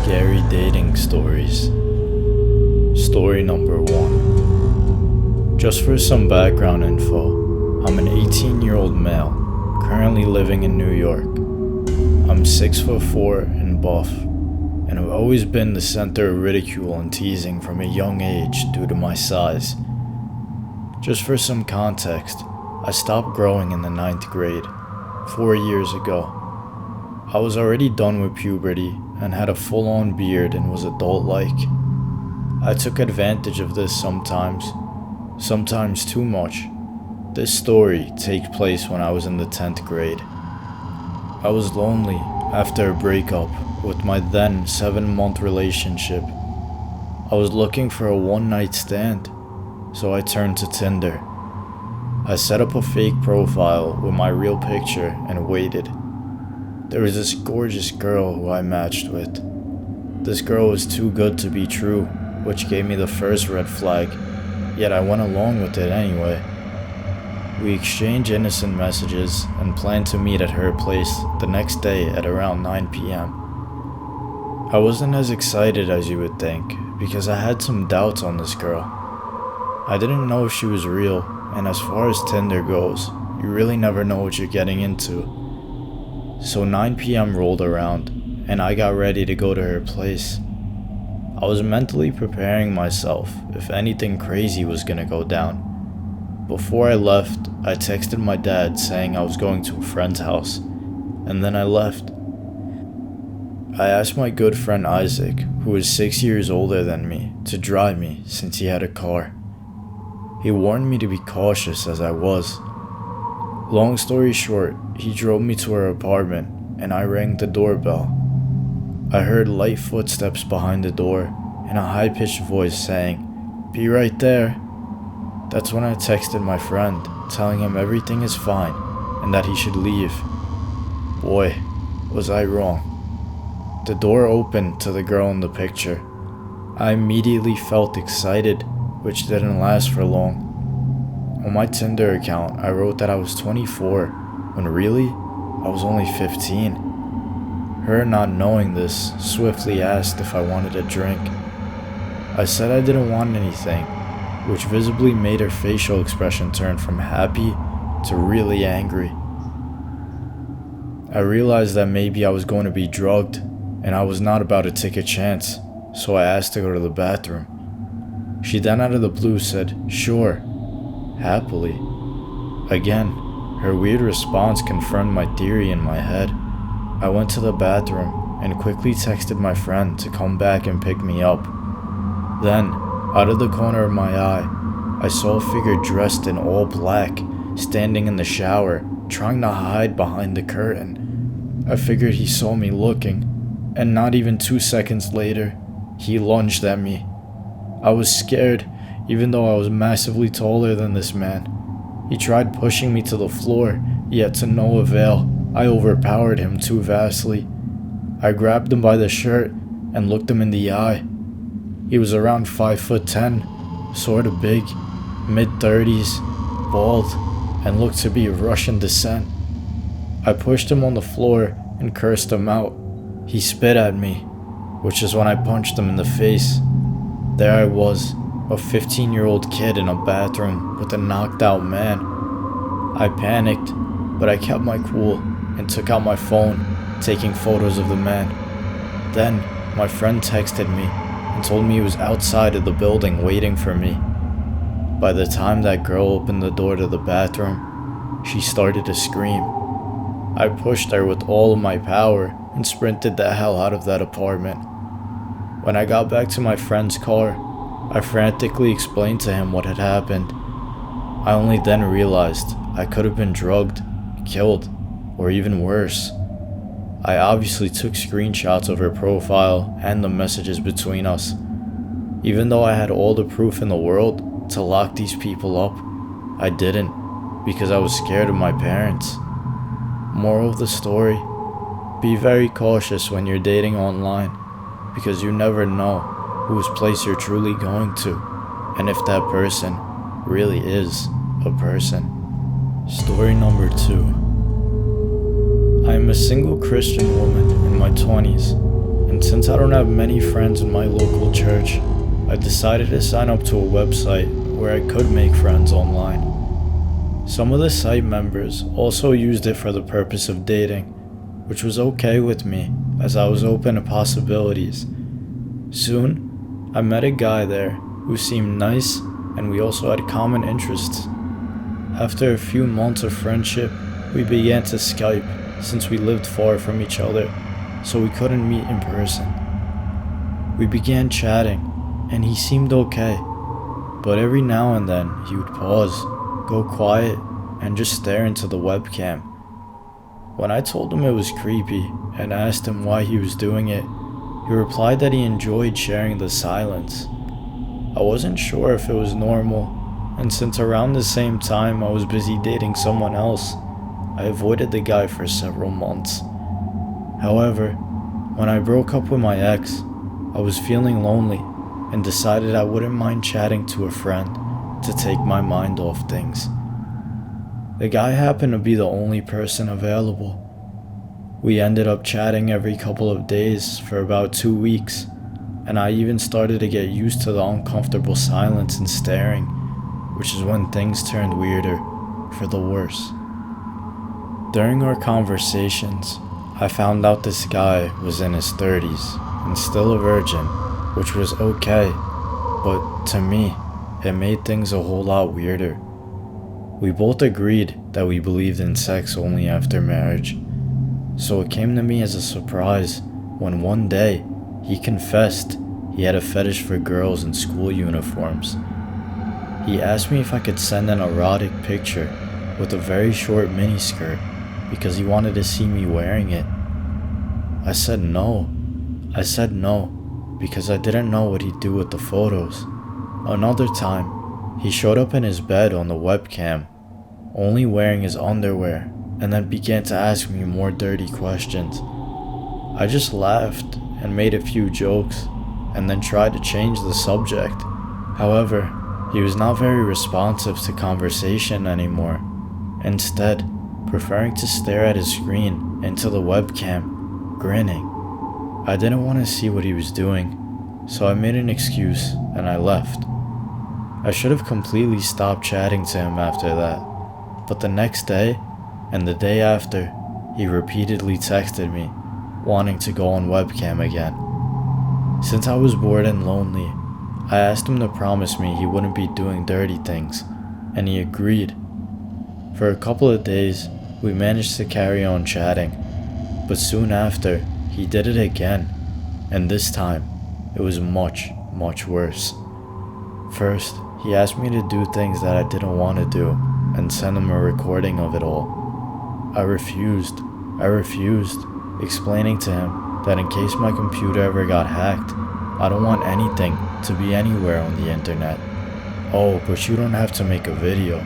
Scary dating stories. Story number 1. Just for some background info, I'm an 18-year-old male, currently living in New York. I'm 6'4" and buff, and I've always been the center of ridicule and teasing from a young age due to my size. Just for some context, I stopped growing in the 9th grade, 4 years ago. I was already done with puberty and had a full-on beard and was adult-like. I took advantage of this sometimes too much. This story takes place when I was in the 10th grade. I was lonely after a breakup with my then 7-month relationship. I was looking for a one-night stand, so I turned to Tinder. I set up a fake profile with my real picture and waited. There was this gorgeous girl who I matched with. This girl was too good to be true, which gave me the first red flag, yet I went along with it anyway. We exchanged innocent messages and planned to meet at her place the next day at around 9 p.m. I wasn't as excited as you would think, because I had some doubts on this girl. I didn't know if she was real, and as far as Tinder goes, you really never know what you're getting into. So 9 p.m. rolled around, and I got ready to go to her place. I was mentally preparing myself if anything crazy was gonna go down. Before I left, I texted my dad saying I was going to a friend's house, and then I left. I asked my good friend Isaac, who was 6 years older than me, to drive me since he had a car. He warned me to be cautious as I was. Long story short, he drove me to her apartment and I rang the doorbell. I heard light footsteps behind the door and a high-pitched voice saying, "Be right there." That's when I texted my friend, telling him everything is fine and that he should leave. Boy, was I wrong. The door opened to the girl in the picture. I immediately felt excited, which didn't last for long. On my Tinder account, I wrote that I was 24, when really, I was only 15. Her, not knowing this, swiftly asked if I wanted a drink. I said I didn't want anything, which visibly made her facial expression turn from happy to really angry. I realized that maybe I was going to be drugged, and I was not about to take a chance, so I asked to go to the bathroom. She then out of the blue said, "Sure," happily. Again, her weird response confirmed my theory in my head. I went to the bathroom and quickly texted my friend to come back and pick me up. Then, out of the corner of my eye, I saw a figure dressed in all black, standing in the shower, trying to hide behind the curtain. I figured he saw me looking, and not even 2 seconds later, he lunged at me. I was scared, even though I was massively taller than this man. He tried pushing me to the floor, yet to no avail. I overpowered him too vastly. I grabbed him by the shirt and looked him in the eye. He was around 5'10", sorta big, mid-30s, bald, and looked to be of Russian descent. I pushed him on the floor and cursed him out. He spit at me, which is when I punched him in the face. There I was, a 15-year-old kid in a bathroom with a knocked-out man. I panicked, but I kept my cool and took out my phone, taking photos of the man. Then, my friend texted me and told me he was outside of the building waiting for me. By the time that girl opened the door to the bathroom, she started to scream. I pushed her with all of my power and sprinted the hell out of that apartment. When I got back to my friend's car, I frantically explained to him what had happened. I only then realized I could have been drugged, killed, or even worse. I obviously took screenshots of her profile and the messages between us. Even though I had all the proof in the world to lock these people up, I didn't, because I was scared of my parents. Moral of the story: be very cautious when you're dating online, because you never know whose place you're truly going to, and if that person really is a person. Story number 2. I am a single Christian woman in my 20s, and since I don't have many friends in my local church, I decided to sign up to a website where I could make friends online. Some of the site members also used it for the purpose of dating, which was okay with me as I was open to possibilities. Soon, I met a guy there who seemed nice, and we also had common interests. After a few months of friendship, we began to Skype since we lived far from each other, so we couldn't meet in person. We began chatting, and he seemed okay, but every now and then he would pause, go quiet, and just stare into the webcam. When I told him it was creepy and asked him why he was doing it, he replied that he enjoyed sharing the silence. I wasn't sure if it was normal, and since around the same time I was busy dating someone else, I avoided the guy for several months. However, when I broke up with my ex, I was feeling lonely and decided I wouldn't mind chatting to a friend to take my mind off things. The guy happened to be the only person available. We ended up chatting every couple of days for about 2 weeks, and I even started to get used to the uncomfortable silence and staring, which is when things turned weirder for the worse. During our conversations, I found out this guy was in his 30s and still a virgin, which was okay, but to me, it made things a whole lot weirder. We both agreed that we believed in sex only after marriage, so it came to me as a surprise when one day he confessed he had a fetish for girls in school uniforms. He asked me if I could send an erotic picture with a very short miniskirt because he wanted to see me wearing it. I said no because I didn't know what he'd do with the photos. Another time, he showed up in his bed on the webcam, only wearing his underwear, and then began to ask me more dirty questions. I just laughed and made a few jokes, and then tried to change the subject. However, he was not very responsive to conversation anymore, instead preferring to stare at his screen into the webcam, grinning. I didn't want to see what he was doing, so I made an excuse and I left. I should have completely stopped chatting to him after that, but the next day and the day after, he repeatedly texted me, wanting to go on webcam again. Since I was bored and lonely, I asked him to promise me he wouldn't be doing dirty things, and he agreed. For a couple of days, we managed to carry on chatting, but soon after, he did it again, and this time, it was much, much worse. First, he asked me to do things that I didn't want to do, and send him a recording of it all. I refused, explaining to him that in case my computer ever got hacked, I don't want anything to be anywhere on the internet. Oh, but you don't have to make a video.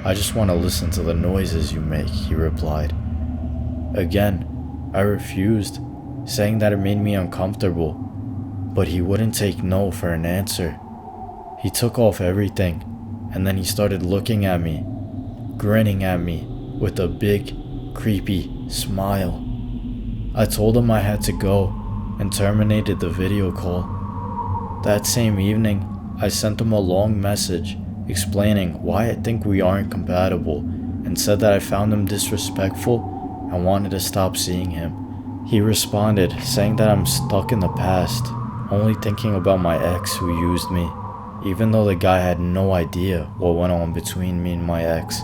I just want to listen to the noises you make, he replied. Again, I refused, saying that it made me uncomfortable, but he wouldn't take no for an answer. He took off everything, and then he started looking at me, grinning at me with a big, creepy smile. I told him I had to go and terminated the video call. That same evening, I sent him a long message explaining why I think we aren't compatible and said that I found him disrespectful and wanted to stop seeing him. He responded saying that I'm stuck in the past, only thinking about my ex who used me, even though the guy had no idea what went on between me and my ex.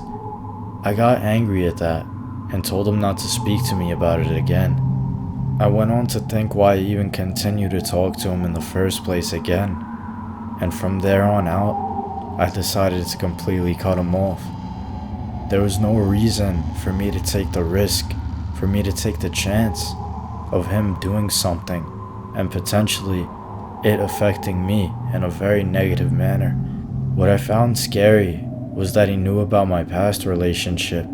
I got angry at that and told him not to speak to me about it again. I went on to think why I even continued to talk to him in the first place again, and from there on out, I decided to completely cut him off. There was no reason for me to take the risk, for me to take the chance of him doing something and potentially it affecting me in a very negative manner. What I found scary was that he knew about my past relationship,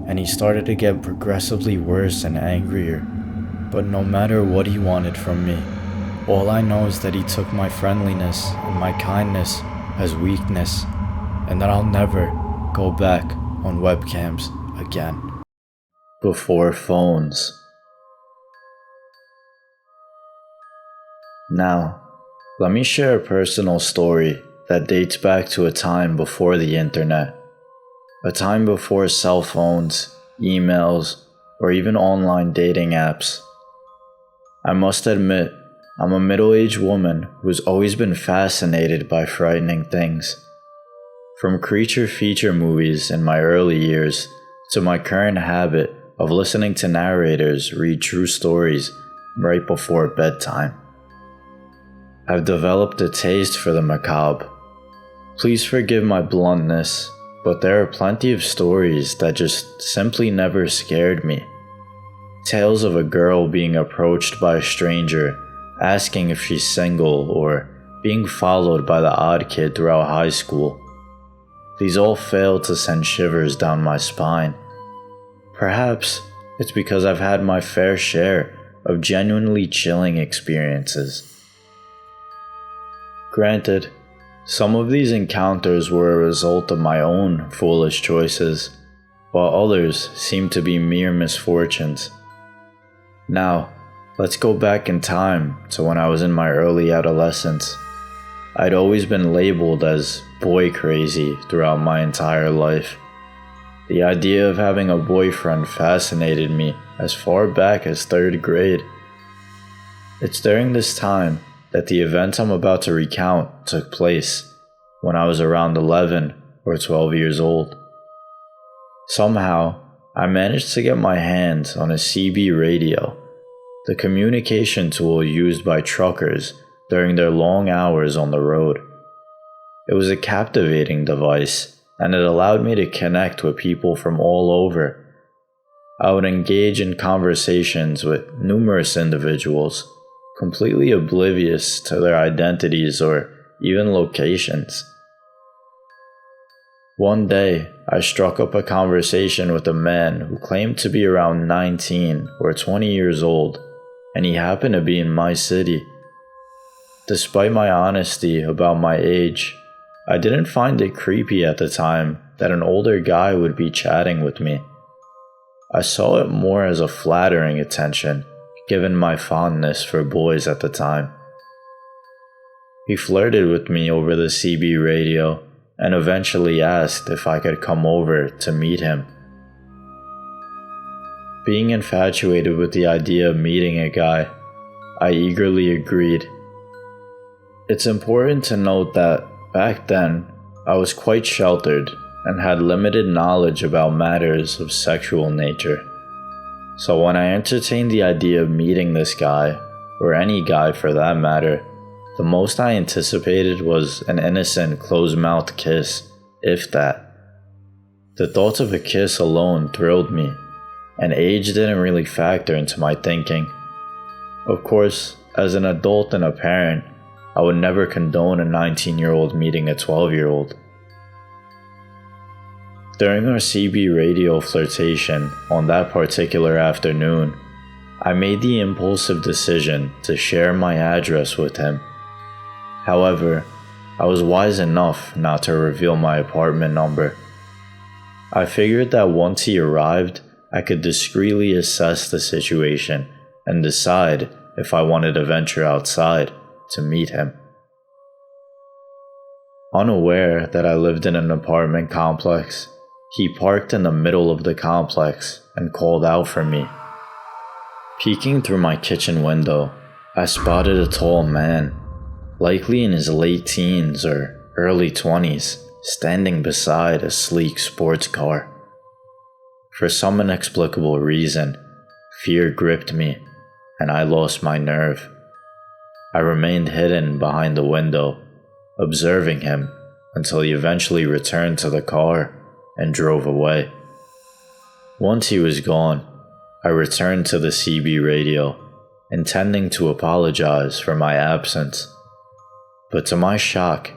and he started to get progressively worse and angrier. But no matter what he wanted from me, all I know is that he took my friendliness and my kindness as weakness, and that I'll never go back on webcams again. Before phones. Now, let me share a personal story that dates back to a time before the internet, a time before cell phones, emails, or even online dating apps. I must admit, I'm a middle-aged woman who's always been fascinated by frightening things. From creature feature movies in my early years to my current habit of listening to narrators read true stories right before bedtime. I've developed a taste for the macabre. Please forgive my bluntness, but there are plenty of stories that just simply never scared me. Tales of a girl being approached by a stranger, asking if she's single, or being followed by the odd kid throughout high school. These all fail to send shivers down my spine. Perhaps it's because I've had my fair share of genuinely chilling experiences. Granted, some of these encounters were a result of my own foolish choices, while others seem to be mere misfortunes. Now, let's go back in time to when I was in my early adolescence. I'd always been labeled as boy crazy throughout my entire life. The idea of having a boyfriend fascinated me as far back as 3rd grade. It's during this time that the event I'm about to recount took place, when I was around 11 or 12 years old. Somehow, I managed to get my hands on a CB radio, the communication tool used by truckers during their long hours on the road. It was a captivating device, and it allowed me to connect with people from all over. I would engage in conversations with numerous individuals, completely oblivious to their identities or even locations. One day, I struck up a conversation with a man who claimed to be around 19 or 20 years old, and he happened to be in my city. Despite my honesty about my age, I didn't find it creepy at the time that an older guy would be chatting with me. I saw it more as a flattering attention, given my fondness for boys at the time. He flirted with me over the CB radio and eventually asked if I could come over to meet him. Being infatuated with the idea of meeting a guy, I eagerly agreed. It's important to note that back then, I was quite sheltered and had limited knowledge about matters of sexual nature. So when I entertained the idea of meeting this guy, or any guy for that matter, the most I anticipated was an innocent closed-mouthed kiss, if that. The thought of a kiss alone thrilled me, and age didn't really factor into my thinking. Of course, as an adult and a parent, I would never condone a 19-year-old meeting a 12-year-old. During our CB radio flirtation on that particular afternoon, I made the impulsive decision to share my address with him. However, I was wise enough not to reveal my apartment number. I figured that once he arrived, I could discreetly assess the situation and decide if I wanted to venture outside to meet him. Unaware that I lived in an apartment complex, he parked in the middle of the complex and called out for me. Peeking through my kitchen window, I spotted a tall man, likely in his late teens or early 20s, standing beside a sleek sports car. For some inexplicable reason, fear gripped me, and I lost my nerve. I remained hidden behind the window, observing him until he eventually returned to the car and drove away. Once he was gone, I returned to the CB radio, intending to apologize for my absence. But to my shock,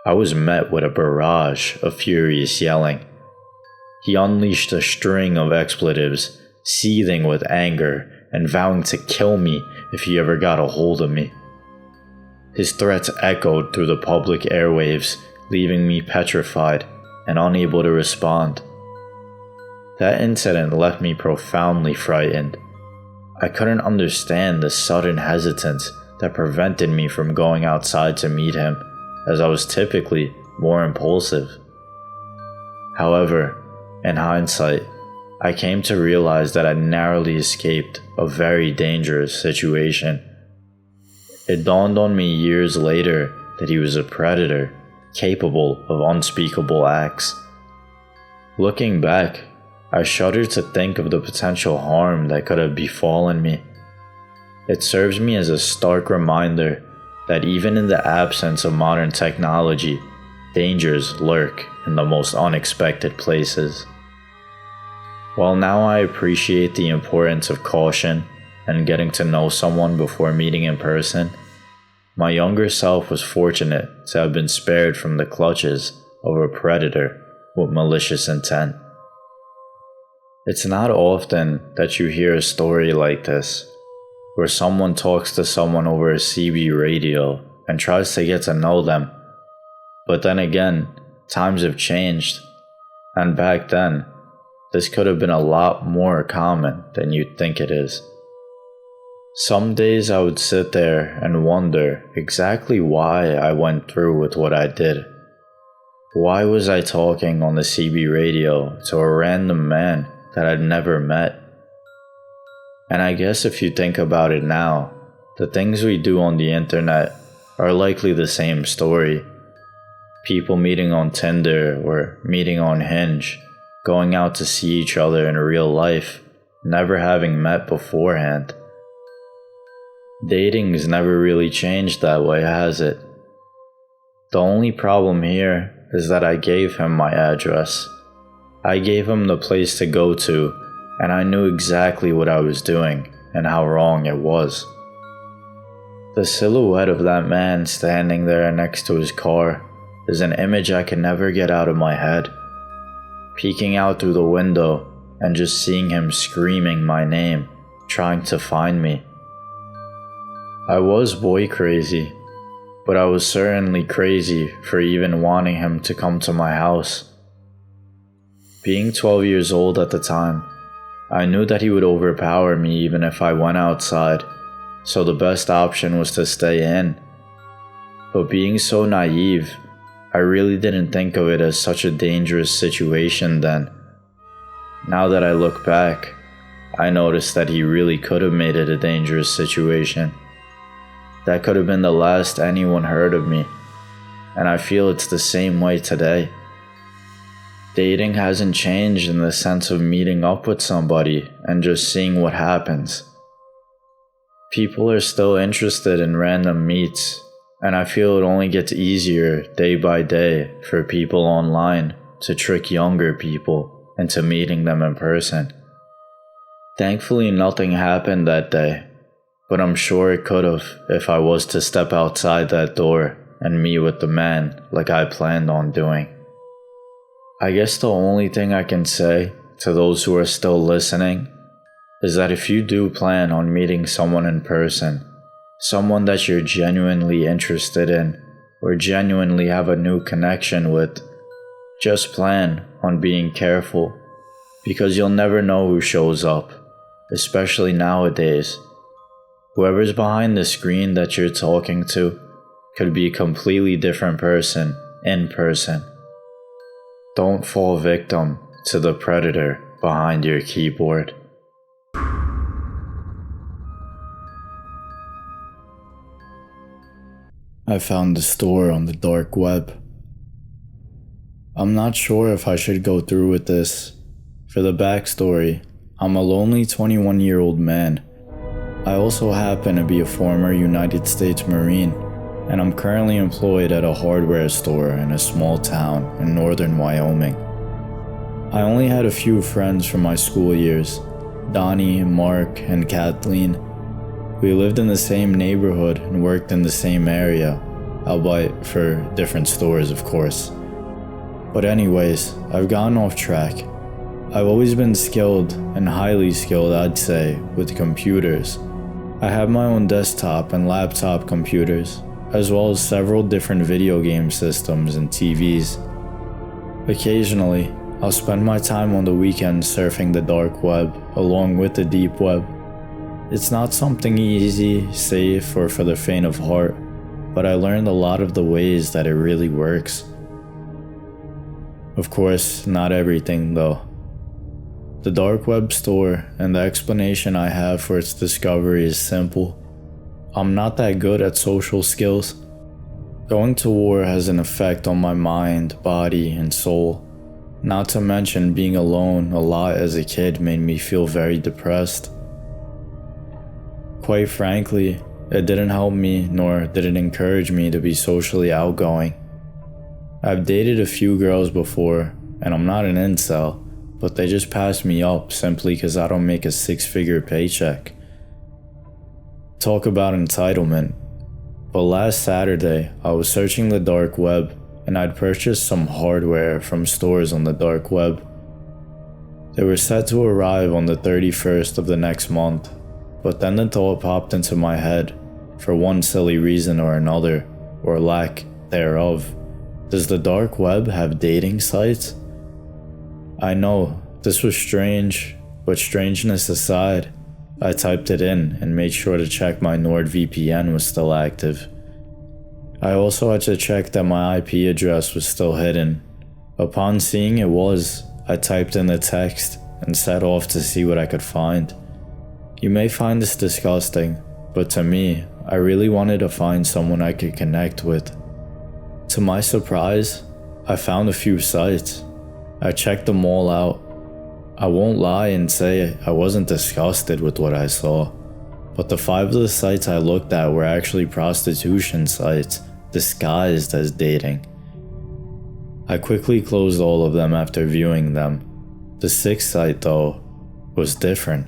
I was met with a barrage of furious yelling. He unleashed a string of expletives, seething with anger and vowing to kill me if he ever got a hold of me. His threats echoed through the public airwaves, leaving me petrified and unable to respond. That incident left me profoundly frightened. I couldn't understand the sudden hesitance that prevented me from going outside to meet him, as I was typically more impulsive. However, in hindsight, I came to realize that I narrowly escaped a very dangerous situation. It dawned on me years later that he was a predator, capable of unspeakable acts. Looking back, I shudder to think of the potential harm that could have befallen me. It serves me as a stark reminder that even in the absence of modern technology, dangers lurk in the most unexpected places. While now I appreciate the importance of caution and getting to know someone before meeting in person, my younger self was fortunate to have been spared from the clutches of a predator with malicious intent. It's not often that you hear a story like this, where someone talks to someone over a CB radio and tries to get to know them. But then again, times have changed, and back then, this could have been a lot more common than you'd think it is. Some days I would sit there and wonder exactly why I went through with what I did. Why was I talking on the CB radio to a random man that I'd never met? And I guess if you think about it now, the things we do on the internet are likely the same story. People meeting on Tinder or meeting on Hinge, going out to see each other in real life, never having met beforehand. Dating's never really changed that way, has it? The only problem here is that I gave him my address. I gave him the place to go to, and I knew exactly what I was doing and how wrong it was. The silhouette of that man standing there next to his car is an image I can never get out of my head. Peeking out through the window and just seeing him screaming my name, trying to find me. I was boy crazy, but I was certainly crazy for even wanting him to come to my house. Being 12 years old at the time, I knew that he would overpower me even if I went outside, so the best option was to stay in. But being so naive, I really didn't think of it as such a dangerous situation then. Now that I look back, I noticed that he really could have made it a dangerous situation. That could have been the last anyone heard of me, and I feel it's the same way today. Dating hasn't changed in the sense of meeting up with somebody and just seeing what happens. People are still interested in random meets, and I feel it only gets easier day by day for people online to trick younger people into meeting them in person. Thankfully, nothing happened that day, but I'm sure it could have if I was to step outside that door and meet with the man like I planned on doing. I guess the only thing I can say to those who are still listening is that if you do plan on meeting someone in person, someone that you're genuinely interested in or genuinely have a new connection with, just plan on being careful, because you'll never know who shows up, especially nowadays. Whoever's behind the screen that you're talking to could be a completely different person in person. Don't fall victim to the predator behind your keyboard. I found the store on the dark web. I'm not sure if I should go through with this. For the backstory, I'm a lonely 21-year-old man. I also happen to be a former United States Marine, and I'm currently employed at a hardware store in a small town in northern Wyoming. I only had a few friends from my school years, Donnie, Mark, and Kathleen. We lived in the same neighborhood and worked in the same area, albeit for different stores, of course. But anyways, I've gotten off track. I've always been skilled, and highly skilled I'd say, with computers. I have my own desktop and laptop computers, as well as several different video game systems and TVs. Occasionally, I'll spend my time on the weekends surfing the dark web along with the deep web. It's not something easy, safe, or for the faint of heart, but I learned a lot of the ways that it really works. Of course, not everything though. The dark web store and the explanation I have for its discovery is simple. I'm not that good at social skills. Going to war has an effect on my mind, body, and soul. Not to mention being alone a lot as a kid made me feel very depressed. Quite frankly, it didn't help me nor did it encourage me to be socially outgoing. I've dated a few girls before, and I'm not an incel, but they just pass me up simply because I don't make a six-figure paycheck. Talk about entitlement. But last Saturday, I was searching the dark web, and I'd purchased some hardware from stores on the dark web. They were set to arrive on the 31st of the next month, but then the thought popped into my head, for one silly reason or another, or lack thereof. Does the dark web have dating sites? I know, this was strange, but strangeness aside, I typed it in and made sure to check my NordVPN was still active. I also had to check that my IP address was still hidden. Upon seeing it was, I typed in the text and set off to see what I could find. You may find this disgusting, but to me, I really wanted to find someone I could connect with. To my surprise, I found a few sites. I checked them all out. I won't lie and say I wasn't disgusted with what I saw, but the 5 of the sites I looked at were actually prostitution sites, disguised as dating. I quickly closed all of them after viewing them. The 6th site, though, was different.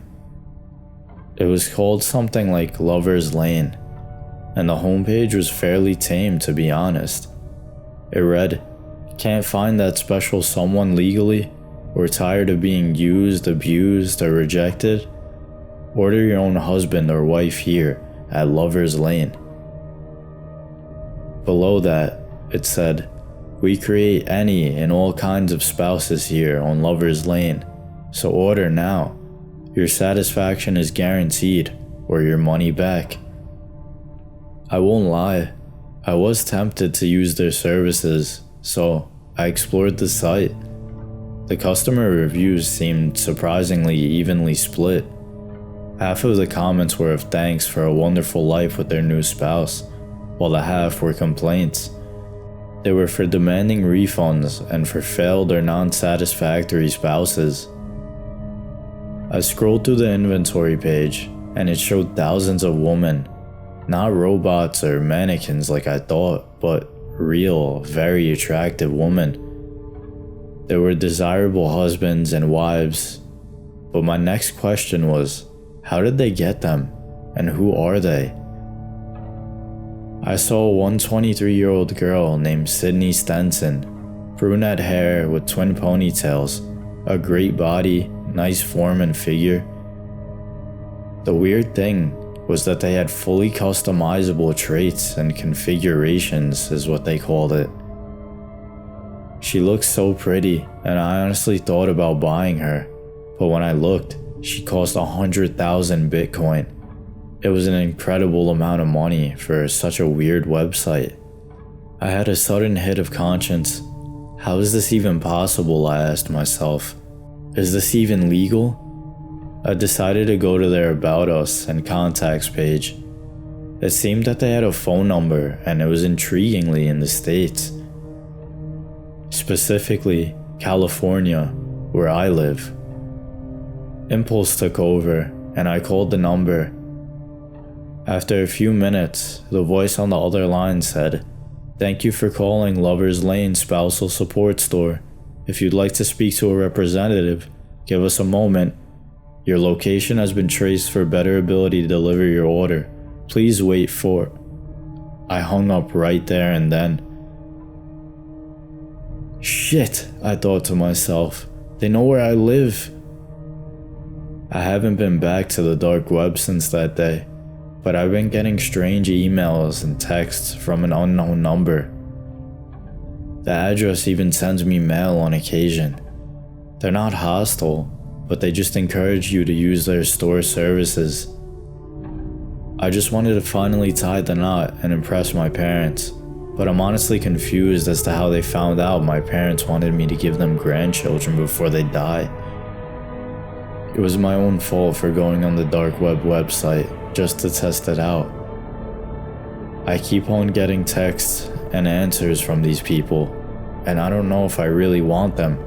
It was called something like Lover's Lane, and the homepage was fairly tame, to be honest. It read, "Can't find that special someone legally? Or tired of being used, abused, or rejected? Order your own husband or wife here at Lover's Lane." Below that, it said, "We create any and all kinds of spouses here on Lover's Lane, so order now. Your satisfaction is guaranteed, or your money back." I won't lie, I was tempted to use their services, so I explored the site. The customer reviews seemed surprisingly evenly split. Half of the comments were of thanks for a wonderful life with their new spouse, while the half were complaints. They were for demanding refunds and for failed or non-satisfactory spouses. I scrolled through the inventory page, and it showed thousands of women. Not robots or mannequins like I thought, but real, very attractive women. There were desirable husbands and wives, but my next question was, how did they get them, and who are they? I saw one 23-year-old girl named Sydney Stenson, brunette hair with twin ponytails, a great body, nice form and figure. The weird thing was that they had fully customizable traits and configurations is what they called it. She looked so pretty, and I honestly thought about buying her, but when I looked, she cost 100,000 Bitcoin. It was an incredible amount of money for such a weird website. I had a sudden hit of conscience. How is this even possible, I asked myself. Is this even legal? I decided to go to their About Us and Contacts page. It seemed that they had a phone number, and it was intriguingly in the States. Specifically, California, where I live. Impulse took over, and I called the number. After a few minutes, the voice on the other line said, "Thank you for calling Lover's Lane Spousal Support Store. If you'd like to speak to a representative, give us a moment. Your location has been traced for better ability to deliver your order. Please wait for..." I hung up right there and then. Shit, I thought to myself. They know where I live. I haven't been back to the dark web since that day, but I've been getting strange emails and texts from an unknown number. The address even sends me mail on occasion. They're not hostile, but they just encourage you to use their store services. I just wanted to finally tie the knot and impress my parents, but I'm honestly confused as to how they found out my parents wanted me to give them grandchildren before they die. It was my own fault for going on the dark web website just to test it out. I keep on getting texts and answers from these people, and I don't know if I really want them.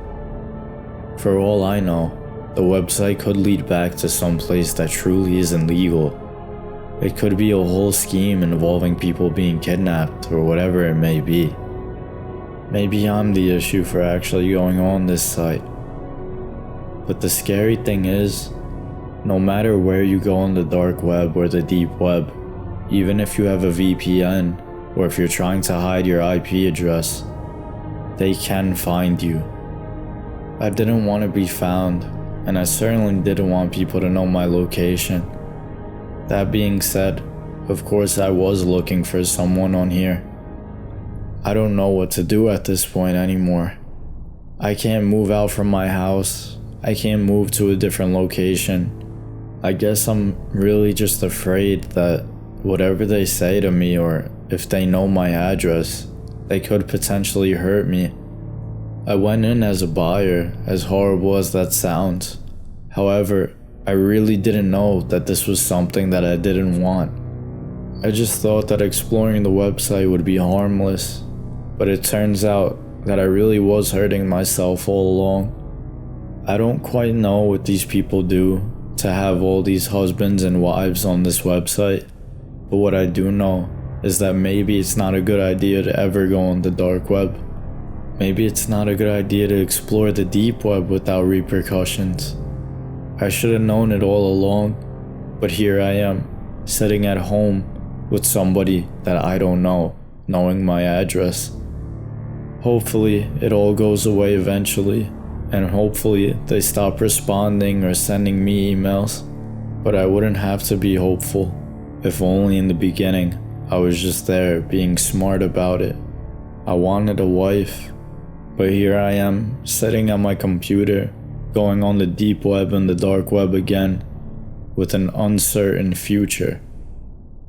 For all I know, the website could lead back to some place that truly isn't legal. It could be a whole scheme involving people being kidnapped or whatever it may be. Maybe I'm the issue for actually going on this site. But the scary thing is, no matter where you go on the dark web or the deep web, even if you have a VPN or if you're trying to hide your IP address, they can find you. I didn't want to be found, and I certainly didn't want people to know my location. That being said, of course I was looking for someone on here. I don't know what to do at this point anymore. I can't move out from my house. I can't move to a different location. I guess I'm really just afraid that whatever they say to me, or if they know my address, they could potentially hurt me. I went in as a buyer, as horrible as that sounds. However, I really didn't know that this was something that I didn't want. I just thought that exploring the website would be harmless, but it turns out that I really was hurting myself all along. I don't quite know what these people do to have all these husbands and wives on this website, but what I do know is that maybe it's not a good idea to ever go on the dark web. Maybe it's not a good idea to explore the deep web without repercussions. I should have known it all along, but here I am, sitting at home with somebody that I don't know, knowing my address. Hopefully it all goes away eventually, and hopefully they stop responding or sending me emails, but I wouldn't have to be hopeful if only in the beginning I was just there being smart about it. I wanted a wife, but here I am sitting at my computer, going on the deep web and the dark web again, with an uncertain future.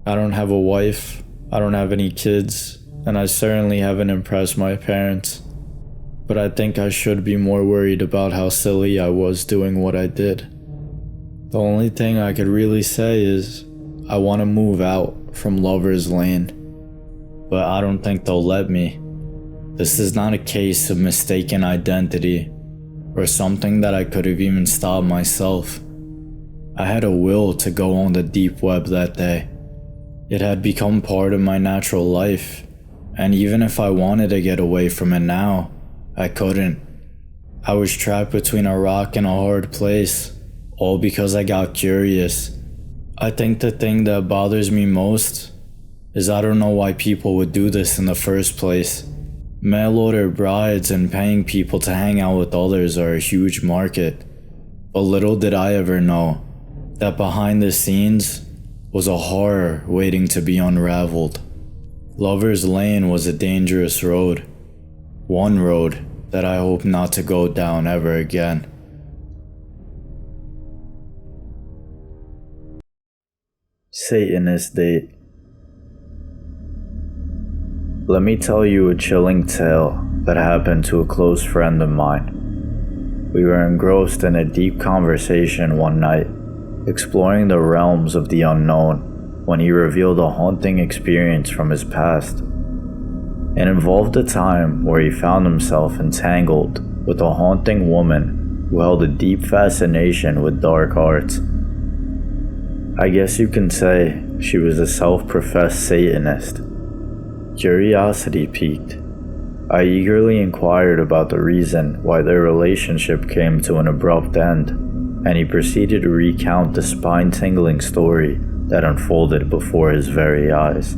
I don't have a wife, I don't have any kids, and I certainly haven't impressed my parents. But I think I should be more worried about how silly I was doing what I did. The only thing I could really say is, I want to move out from Lover's Lane, but I don't think they'll let me. This is not a case of mistaken identity, or something that I could have even stopped myself. I had a will to go on the deep web that day. It had become part of my natural life, and even if I wanted to get away from it now, I couldn't. I was trapped between a rock and a hard place, all because I got curious. I think the thing that bothers me most is I don't know why people would do this in the first place. Mail order brides and paying people to hang out with others are a huge market, but little did I ever know that behind the scenes was a horror waiting to be unraveled. Lover's Lane was a dangerous road, one road that I hope not to go down ever again. Satanist date. Let me tell you a chilling tale that happened to a close friend of mine. We were engrossed in a deep conversation one night, exploring the realms of the unknown, when he revealed a haunting experience from his past. It involved a time where he found himself entangled with a haunting woman who held a deep fascination with dark arts. I guess you can say she was a self-professed Satanist. Curiosity piqued. I eagerly inquired about the reason why their relationship came to an abrupt end, and he proceeded to recount the spine-tingling story that unfolded before his very eyes.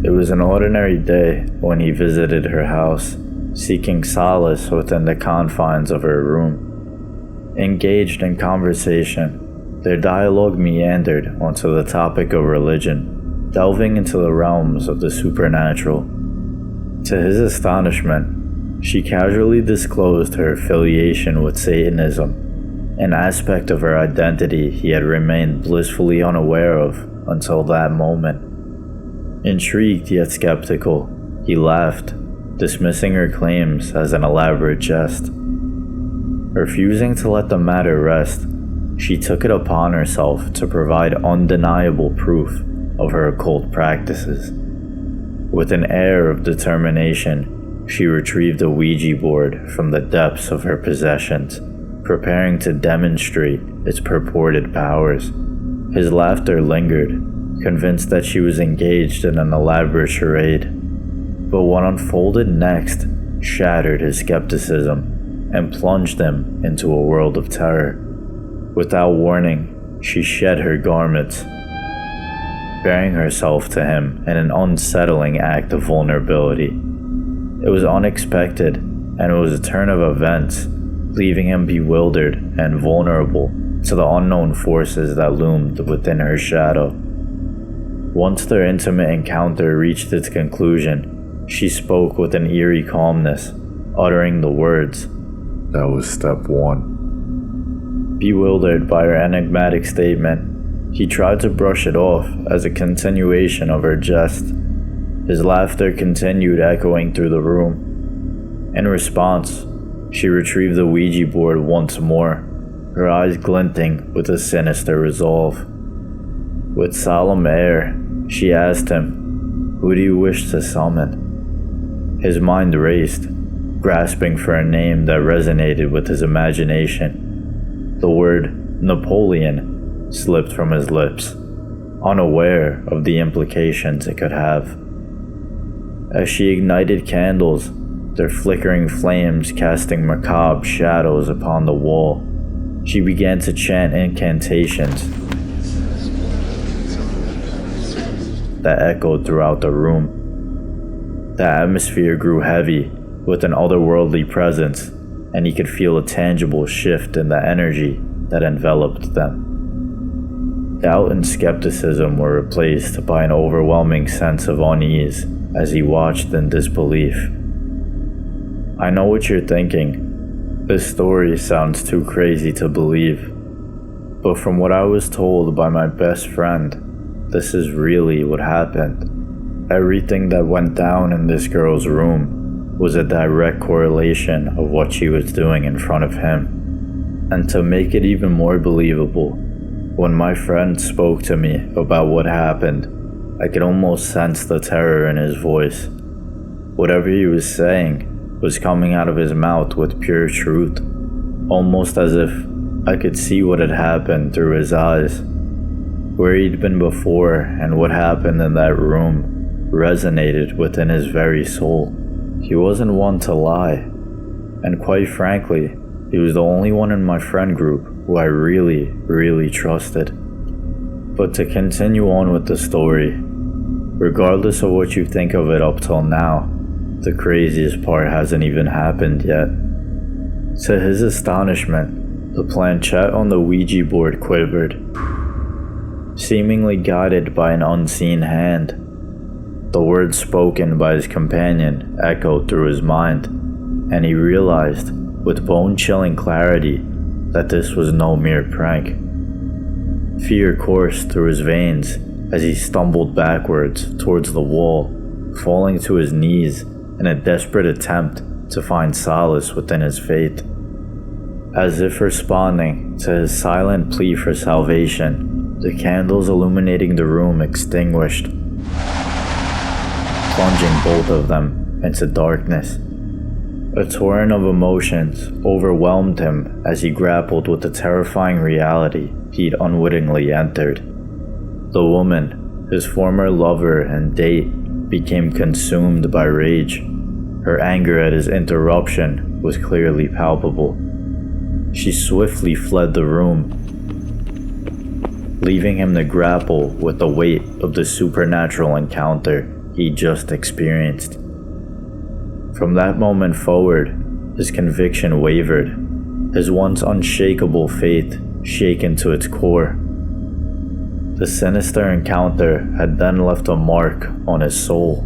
It was an ordinary day when he visited her house, seeking solace within the confines of her room. Engaged in conversation, their dialogue meandered onto the topic of religion, delving into the realms of the supernatural. To his astonishment, she casually disclosed her affiliation with Satanism, an aspect of her identity he had remained blissfully unaware of until that moment. Intrigued yet skeptical, he laughed, dismissing her claims as an elaborate jest. Refusing to let the matter rest, she took it upon herself to provide undeniable proof of her occult practices. With an air of determination, she retrieved a Ouija board from the depths of her possessions, preparing to demonstrate its purported powers. His laughter lingered, convinced that she was engaged in an elaborate charade. But what unfolded next shattered his skepticism and plunged him into a world of terror. Without warning, she shed her garments, baring herself to him in an unsettling act of vulnerability. It was unexpected, and it was a turn of events, leaving him bewildered and vulnerable to the unknown forces that loomed within her shadow. Once their intimate encounter reached its conclusion, she spoke with an eerie calmness, uttering the words, "That was step one." Bewildered by her enigmatic statement, he tried to brush it off as a continuation of her jest. His laughter continued echoing through the room. In response, she retrieved the Ouija board once more, her eyes glinting with a sinister resolve. With solemn air, she asked him, "Who do you wish to summon?" His mind raced, grasping for a name that resonated with his imagination. The word Napoleon slipped from his lips, unaware of the implications it could have. As she ignited candles, their flickering flames casting macabre shadows upon the wall, she began to chant incantations that echoed throughout the room. The atmosphere grew heavy with an otherworldly presence, and he could feel a tangible shift in the energy that enveloped them. Doubt and skepticism were replaced by an overwhelming sense of unease as he watched in disbelief. I know what you're thinking. This story sounds too crazy to believe. But from what I was told by my best friend, this is really what happened. Everything that went down in this girl's room was a direct correlation of what she was doing in front of him. And to make it even more believable, when my friend spoke to me about what happened, I could almost sense the terror in his voice. Whatever he was saying was coming out of his mouth with pure truth, almost as if I could see what had happened through his eyes. Where he'd been before and what happened in that room resonated within his very soul. He wasn't one to lie, and quite frankly, he was the only one in my friend group who I really trusted. But to continue on with the story, regardless of what you think of it up till now, the craziest part hasn't even happened yet. To his astonishment, the planchette on the Ouija board quivered, seemingly guided by an unseen hand. The words spoken by his companion echoed through his mind, and he realized with bone-chilling clarity that this was no mere prank. Fear coursed through his veins as he stumbled backwards towards the wall, falling to his knees in a desperate attempt to find solace within his faith. As if responding to his silent plea for salvation, the candles illuminating the room extinguished, plunging both of them into darkness. A torrent of emotions overwhelmed him as he grappled with the terrifying reality he'd unwittingly entered. The woman, his former lover and date, became consumed by rage. Her anger at his interruption was clearly palpable. She swiftly fled the room, leaving him to grapple with the weight of the supernatural encounter he just experienced. From that moment forward, his conviction wavered, his once unshakable faith shaken to its core. The sinister encounter had then left a mark on his soul,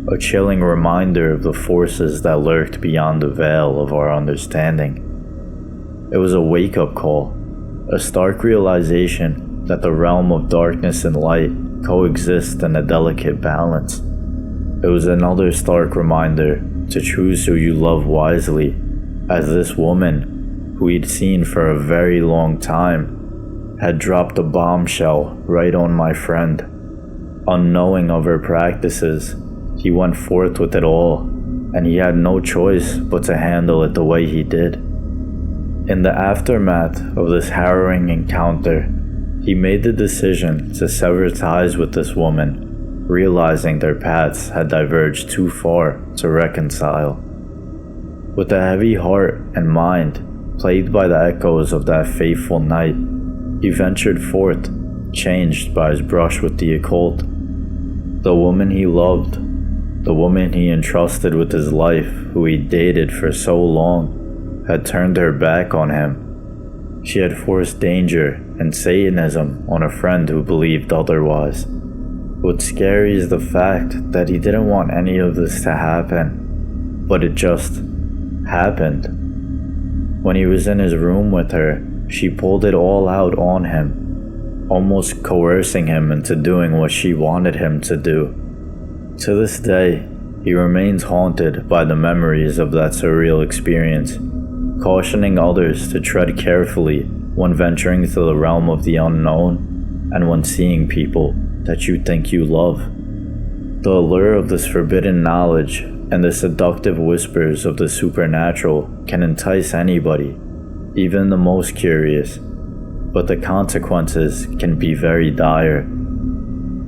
a chilling reminder of the forces that lurked beyond the veil of our understanding. It was a wake-up call, a stark realization that the realm of darkness and light coexist in a delicate balance. It was another stark reminder to choose who you love wisely, as this woman, who he'd seen for a very long time, had dropped a bombshell right on my friend. Unknowing of her practices, he went forth with it all, and he had no choice but to handle it the way he did. In the aftermath of this harrowing encounter, he made the decision to sever ties with this woman, realizing their paths had diverged too far to reconcile. With a heavy heart and mind plagued by the echoes of that fateful night, he ventured forth, changed by his brush with the occult. The woman he loved, the woman he entrusted with his life, who he dated for so long, had turned her back on him. She had forced danger and Satanism on a friend who believed otherwise. What's scary is the fact that he didn't want any of this to happen, but it just happened. When he was in his room with her, she pulled it all out on him, almost coercing him into doing what she wanted him to do. To this day, he remains haunted by the memories of that surreal experience, cautioning others to tread carefully when venturing to the realm of the unknown and when seeing people that you think you love. The allure of this forbidden knowledge and the seductive whispers of the supernatural can entice anybody, even the most curious, but the consequences can be very dire.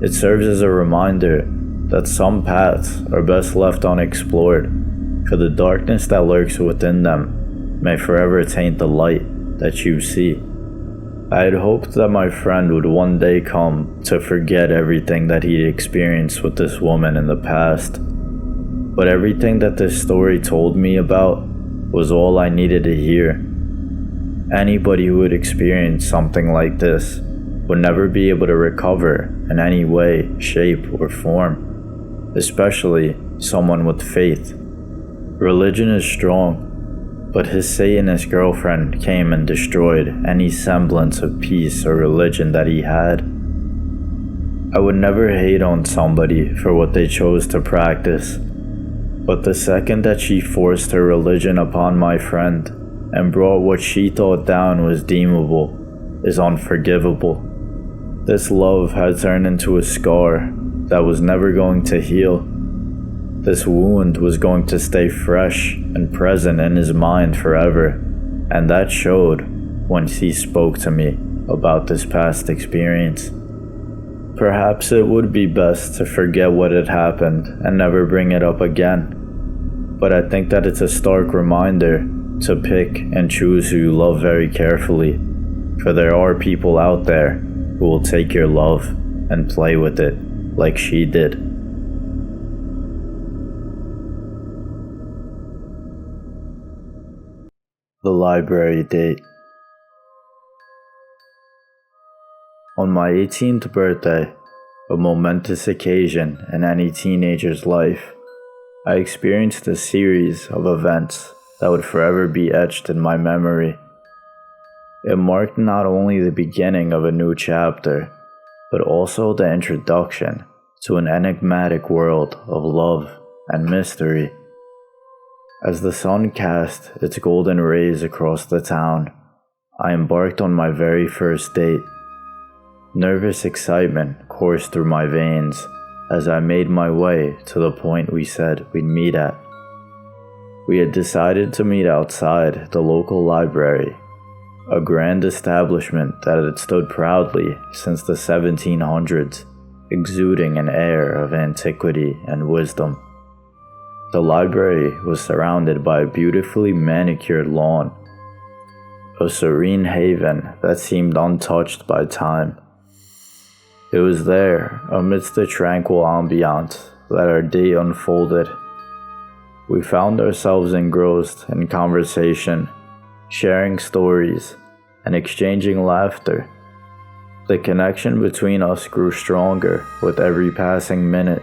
It serves as a reminder that some paths are best left unexplored, for the darkness that lurks within them may forever taint the light that you see. I had hoped that my friend would one day come to forget everything that he'd experienced with this woman in the past, but everything that this story told me about was all I needed to hear. Anybody who would experience something like this would never be able to recover in any way, shape, or form, especially someone with faith. Religion is strong, but his Satanist girlfriend came and destroyed any semblance of peace or religion that he had. I would never hate on somebody for what they chose to practice, but the second that she forced her religion upon my friend and brought what she thought down was deemable is unforgivable. This love had turned into a scar that was never going to heal. This wound was going to stay fresh and present in his mind forever, and that showed when he spoke to me about this past experience. Perhaps it would be best to forget what had happened and never bring it up again, but I think that it's a stark reminder to pick and choose who you love very carefully, for there are people out there who will take your love and play with it like she did. The library date. On my 18th birthday, a momentous occasion in any teenager's life, I experienced a series of events that would forever be etched in my memory. It marked not only the beginning of a new chapter, but also the introduction to an enigmatic world of love and mystery. As the sun cast its golden rays across the town, I embarked on my very first date. Nervous excitement coursed through my veins as I made my way to the point we said we'd meet at. We had decided to meet outside the local library, a grand establishment that had stood proudly since the 1700s, exuding an air of antiquity and wisdom. The library was surrounded by a beautifully manicured lawn, a serene haven that seemed untouched by time. It was there, amidst the tranquil ambiance, that our day unfolded. We found ourselves engrossed in conversation, sharing stories, and exchanging laughter. The connection between us grew stronger with every passing minute.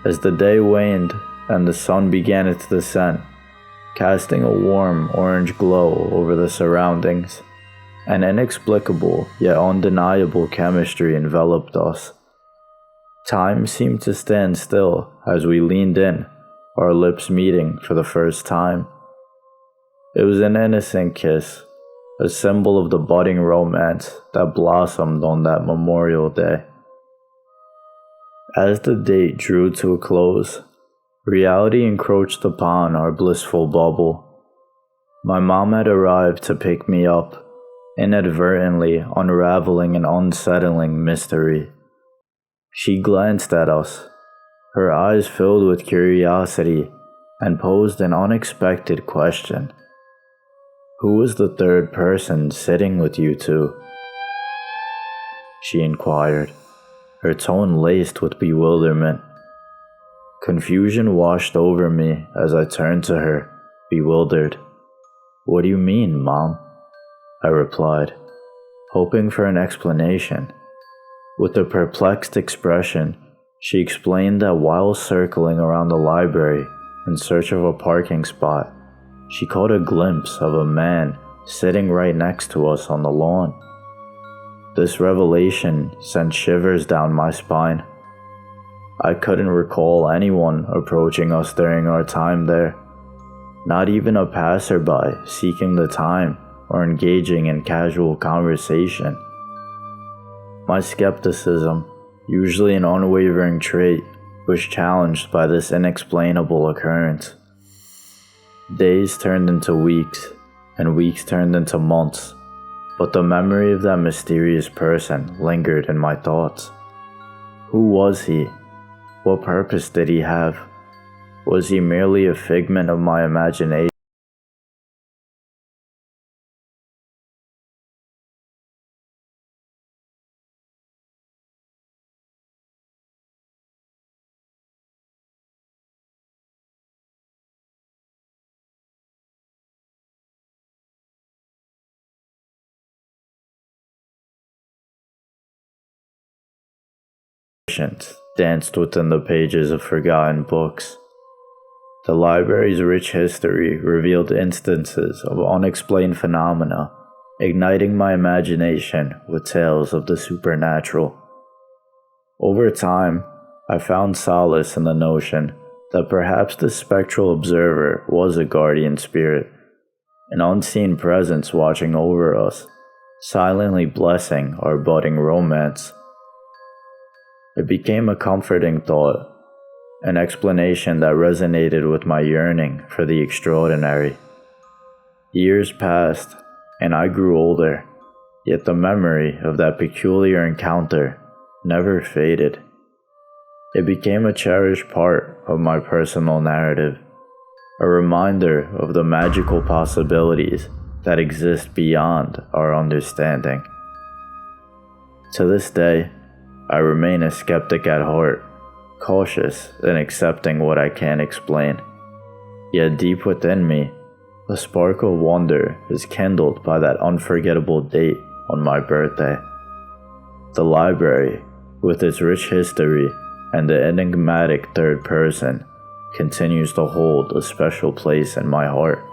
As the day waned and the sun began its descent, casting a warm orange glow over the surroundings, An inexplicable yet undeniable chemistry enveloped us. Time seemed to stand still as we leaned in, our lips meeting for the first time. It was an innocent kiss, a symbol of the budding romance that blossomed on that Memorial Day. As the date drew to a close, reality encroached upon our blissful bubble. My mom had arrived to pick me up, inadvertently unraveling an unsettling mystery. She glanced at us, her eyes filled with curiosity, and posed an unexpected question. "Who was the third person sitting with you two?" she inquired, her tone laced with bewilderment. Confusion washed over me as I turned to her, bewildered. "What do you mean, Mom?" I replied, hoping for an explanation. With a perplexed expression, she explained that while circling around the library in search of a parking spot, she caught a glimpse of a man sitting right next to us on the lawn. This revelation sent shivers down my spine. I couldn't recall anyone approaching us during our time there, not even a passerby seeking the time or engaging in casual conversation. My skepticism, usually an unwavering trait, was challenged by this inexplainable occurrence. Days turned into weeks, and weeks turned into months, but the memory of that mysterious person lingered in my thoughts. Who was he? What purpose did he have? Was he merely a figment of my imagination? Danced within the pages of forgotten books. The library's rich history revealed instances of unexplained phenomena, igniting my imagination with tales of the supernatural. Over time, I found solace in the notion that perhaps the spectral observer was a guardian spirit, an unseen presence watching over us, silently blessing our budding romance. It became a comforting thought, an explanation that resonated with my yearning for the extraordinary. Years passed, and I grew older, yet the memory of that peculiar encounter never faded. It became a cherished part of my personal narrative, a reminder of the magical possibilities that exist beyond our understanding. To this day, I remain a skeptic at heart, cautious in accepting what I can't explain. Yet deep within me, a spark of wonder is kindled by that unforgettable date on my birthday. The library, with its rich history and the enigmatic third person, continues to hold a special place in my heart.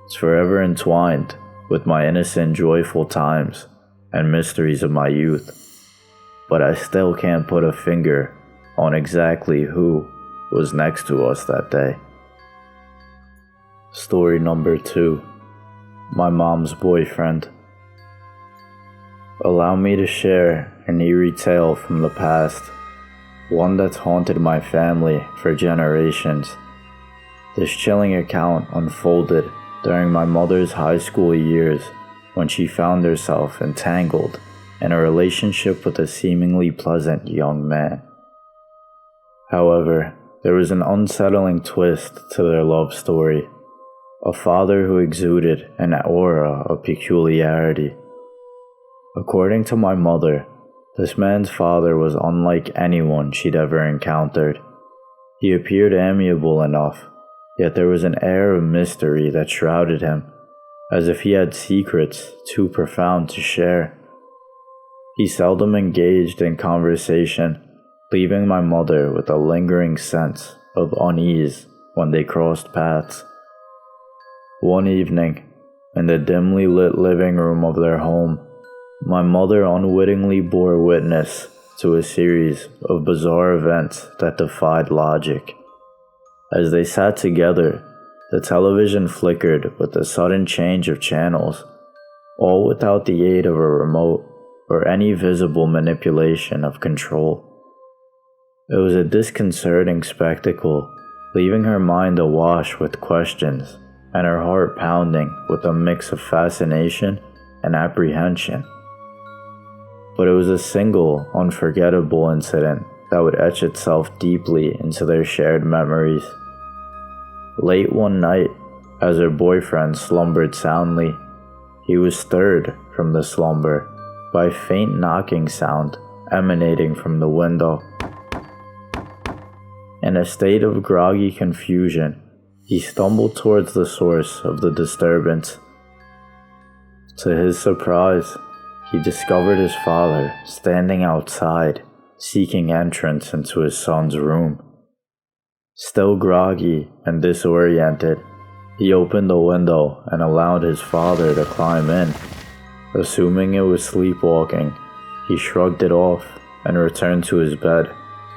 It's forever entwined with my innocent, joyful times and mysteries of my youth. But I still can't put a finger on exactly who was next to us that day. Story number 2. My mom's boyfriend. Allow me to share an eerie tale from the past, one that's haunted my family for generations. This chilling account unfolded during my mother's high school years when she found herself entangled in a relationship with a seemingly pleasant young man. However, there was an unsettling twist to their love story, a father who exuded an aura of peculiarity. According to my mother, this man's father was unlike anyone she'd ever encountered. He appeared amiable enough, yet there was an air of mystery that shrouded him, as if he had secrets too profound to share. He seldom engaged in conversation, leaving my mother with a lingering sense of unease when they crossed paths. One evening, In the dimly lit living room of their home, my mother unwittingly bore witness to a series of bizarre events that defied logic. As they sat together, the television flickered with a sudden change of channels, all without the aid of a remote or any visible manipulation of control. It was a disconcerting spectacle, leaving her mind awash with questions and her heart pounding with a mix of fascination and apprehension. But it was a single, unforgettable incident that would etch itself deeply into their shared memories. Late one night, as her boyfriend slumbered soundly, he was stirred from the slumber by a faint knocking sound emanating from the window. In a state of groggy confusion, he stumbled towards the source of the disturbance. To his surprise, he discovered his father standing outside, seeking entrance into his son's room. Still groggy and disoriented, he opened the window and allowed his father to climb in. Assuming it was sleepwalking, he shrugged it off and returned to his bed,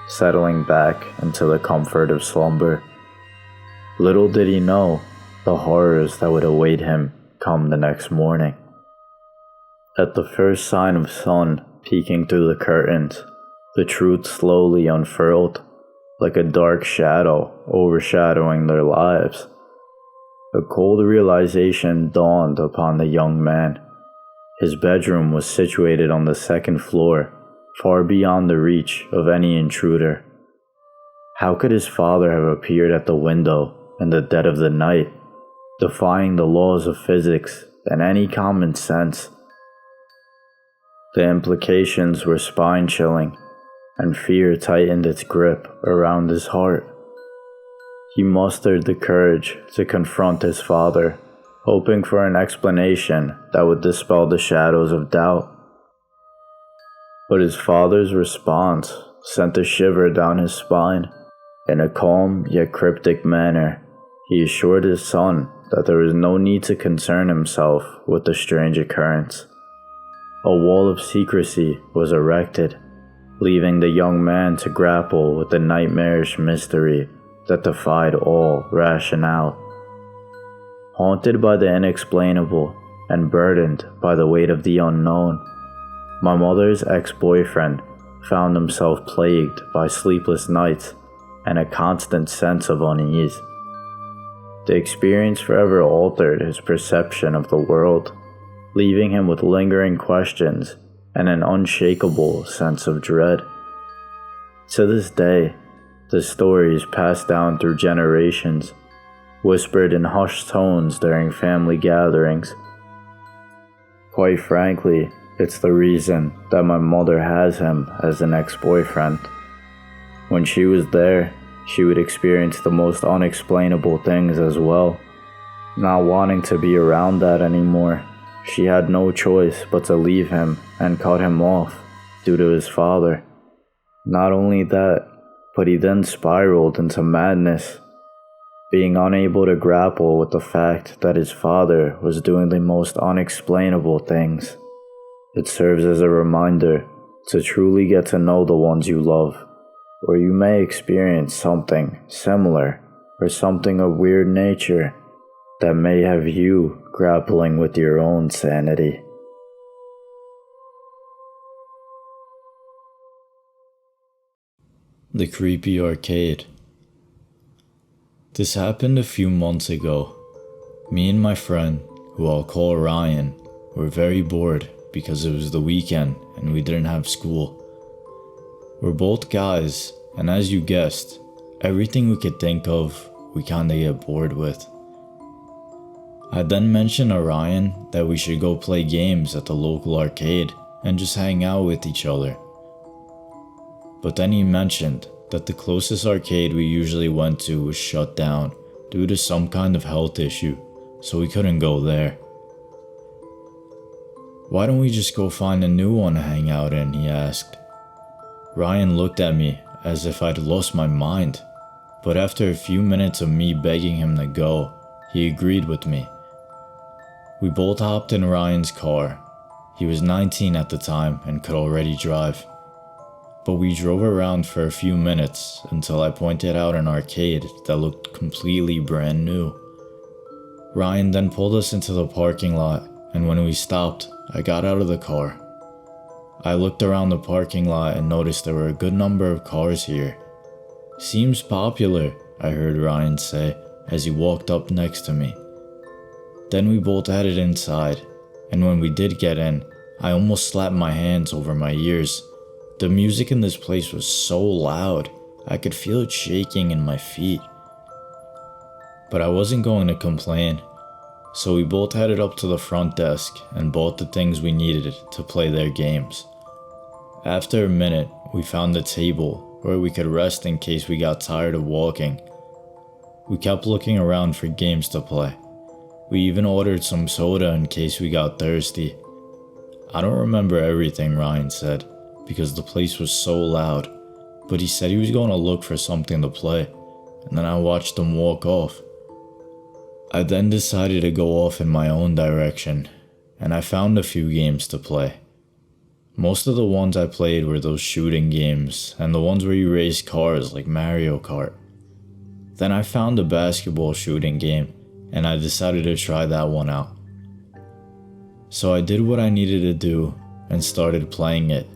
settling back into the comfort of slumber. Little did he know the horrors that would await him come the next morning. At the first sign of sun peeking through the curtains, the truth slowly unfurled, like a dark shadow overshadowing their lives. A cold realization dawned upon the young man. His bedroom was situated on the second floor, far beyond the reach of any intruder. How could his father have appeared at the window in the dead of the night, defying the laws of physics and any common sense? The implications were spine-chilling, and fear tightened its grip around his heart. He mustered the courage to confront his father, hoping for an explanation that would dispel the shadows of doubt. But his father's response sent a shiver down his spine. In a calm yet cryptic manner, he assured his son that there was no need to concern himself with the strange occurrence. A wall of secrecy was erected, leaving the young man to grapple with the nightmarish mystery that defied all rationale. Haunted by the inexplainable and burdened by the weight of the unknown, my mother's ex-boyfriend found himself plagued by sleepless nights and a constant sense of unease. The experience forever altered his perception of the world, leaving him with lingering questions and an unshakable sense of dread. To this day, the story is passed down through generations, whispered in hushed tones during family gatherings. Quite frankly, it's the reason that my mother has him as an ex-boyfriend. When she was there, she would experience the most unexplainable things as well. Not wanting to be around that anymore, she had no choice but to leave him and cut him off due to his father. Not only that, but he then spiraled into madness, being unable to grapple with the fact that his father was doing the most unexplainable things. It serves as a reminder to truly get to know the ones you love, or you may experience something similar or something of weird nature that may have you grappling with your own sanity. The creepy arcade. This happened a few months ago. Me and my friend, who I'll call Ryan, were very bored because it was the weekend and we didn't have school. We're both guys, and as you guessed, everything we could think of, we kinda get bored with. I then mentioned to Ryan that we should go play games at the local arcade and just hang out with each other. But then he mentioned that the closest arcade we usually went to was shut down due to some kind of health issue, so we couldn't go there. "Why don't we just go find a new one to hang out in?" he asked. Ryan looked at me as if I'd lost my mind, but after a few minutes of me begging him to go, he agreed with me. We both hopped in Ryan's car. He was 19 at the time and could already drive. But we drove around for a few minutes until I pointed out an arcade that looked completely brand new. Ryan then pulled us into the parking lot, and when we stopped, I got out of the car. I looked around the parking lot and noticed there were a good number of cars here. "Seems popular," I heard Ryan say as he walked up next to me. Then we both headed inside, and when we did get in, I almost slapped my hands over my ears. The music in this place was so loud, I could feel it shaking in my feet. But I wasn't going to complain, so we both headed up to the front desk and bought the things we needed to play their games. After a minute, we found a table where we could rest in case we got tired of walking. We kept looking around for games to play. We even ordered some soda in case we got thirsty. I don't remember everything Ryan said, because the place was so loud, but he said he was going to look for something to play, and then I watched him walk off. I then decided to go off in my own direction, and I found a few games to play. Most of the ones I played were those shooting games, and the ones where you race cars like Mario Kart. Then I found a basketball shooting game, and I decided to try that one out. So I did what I needed to do and started playing it,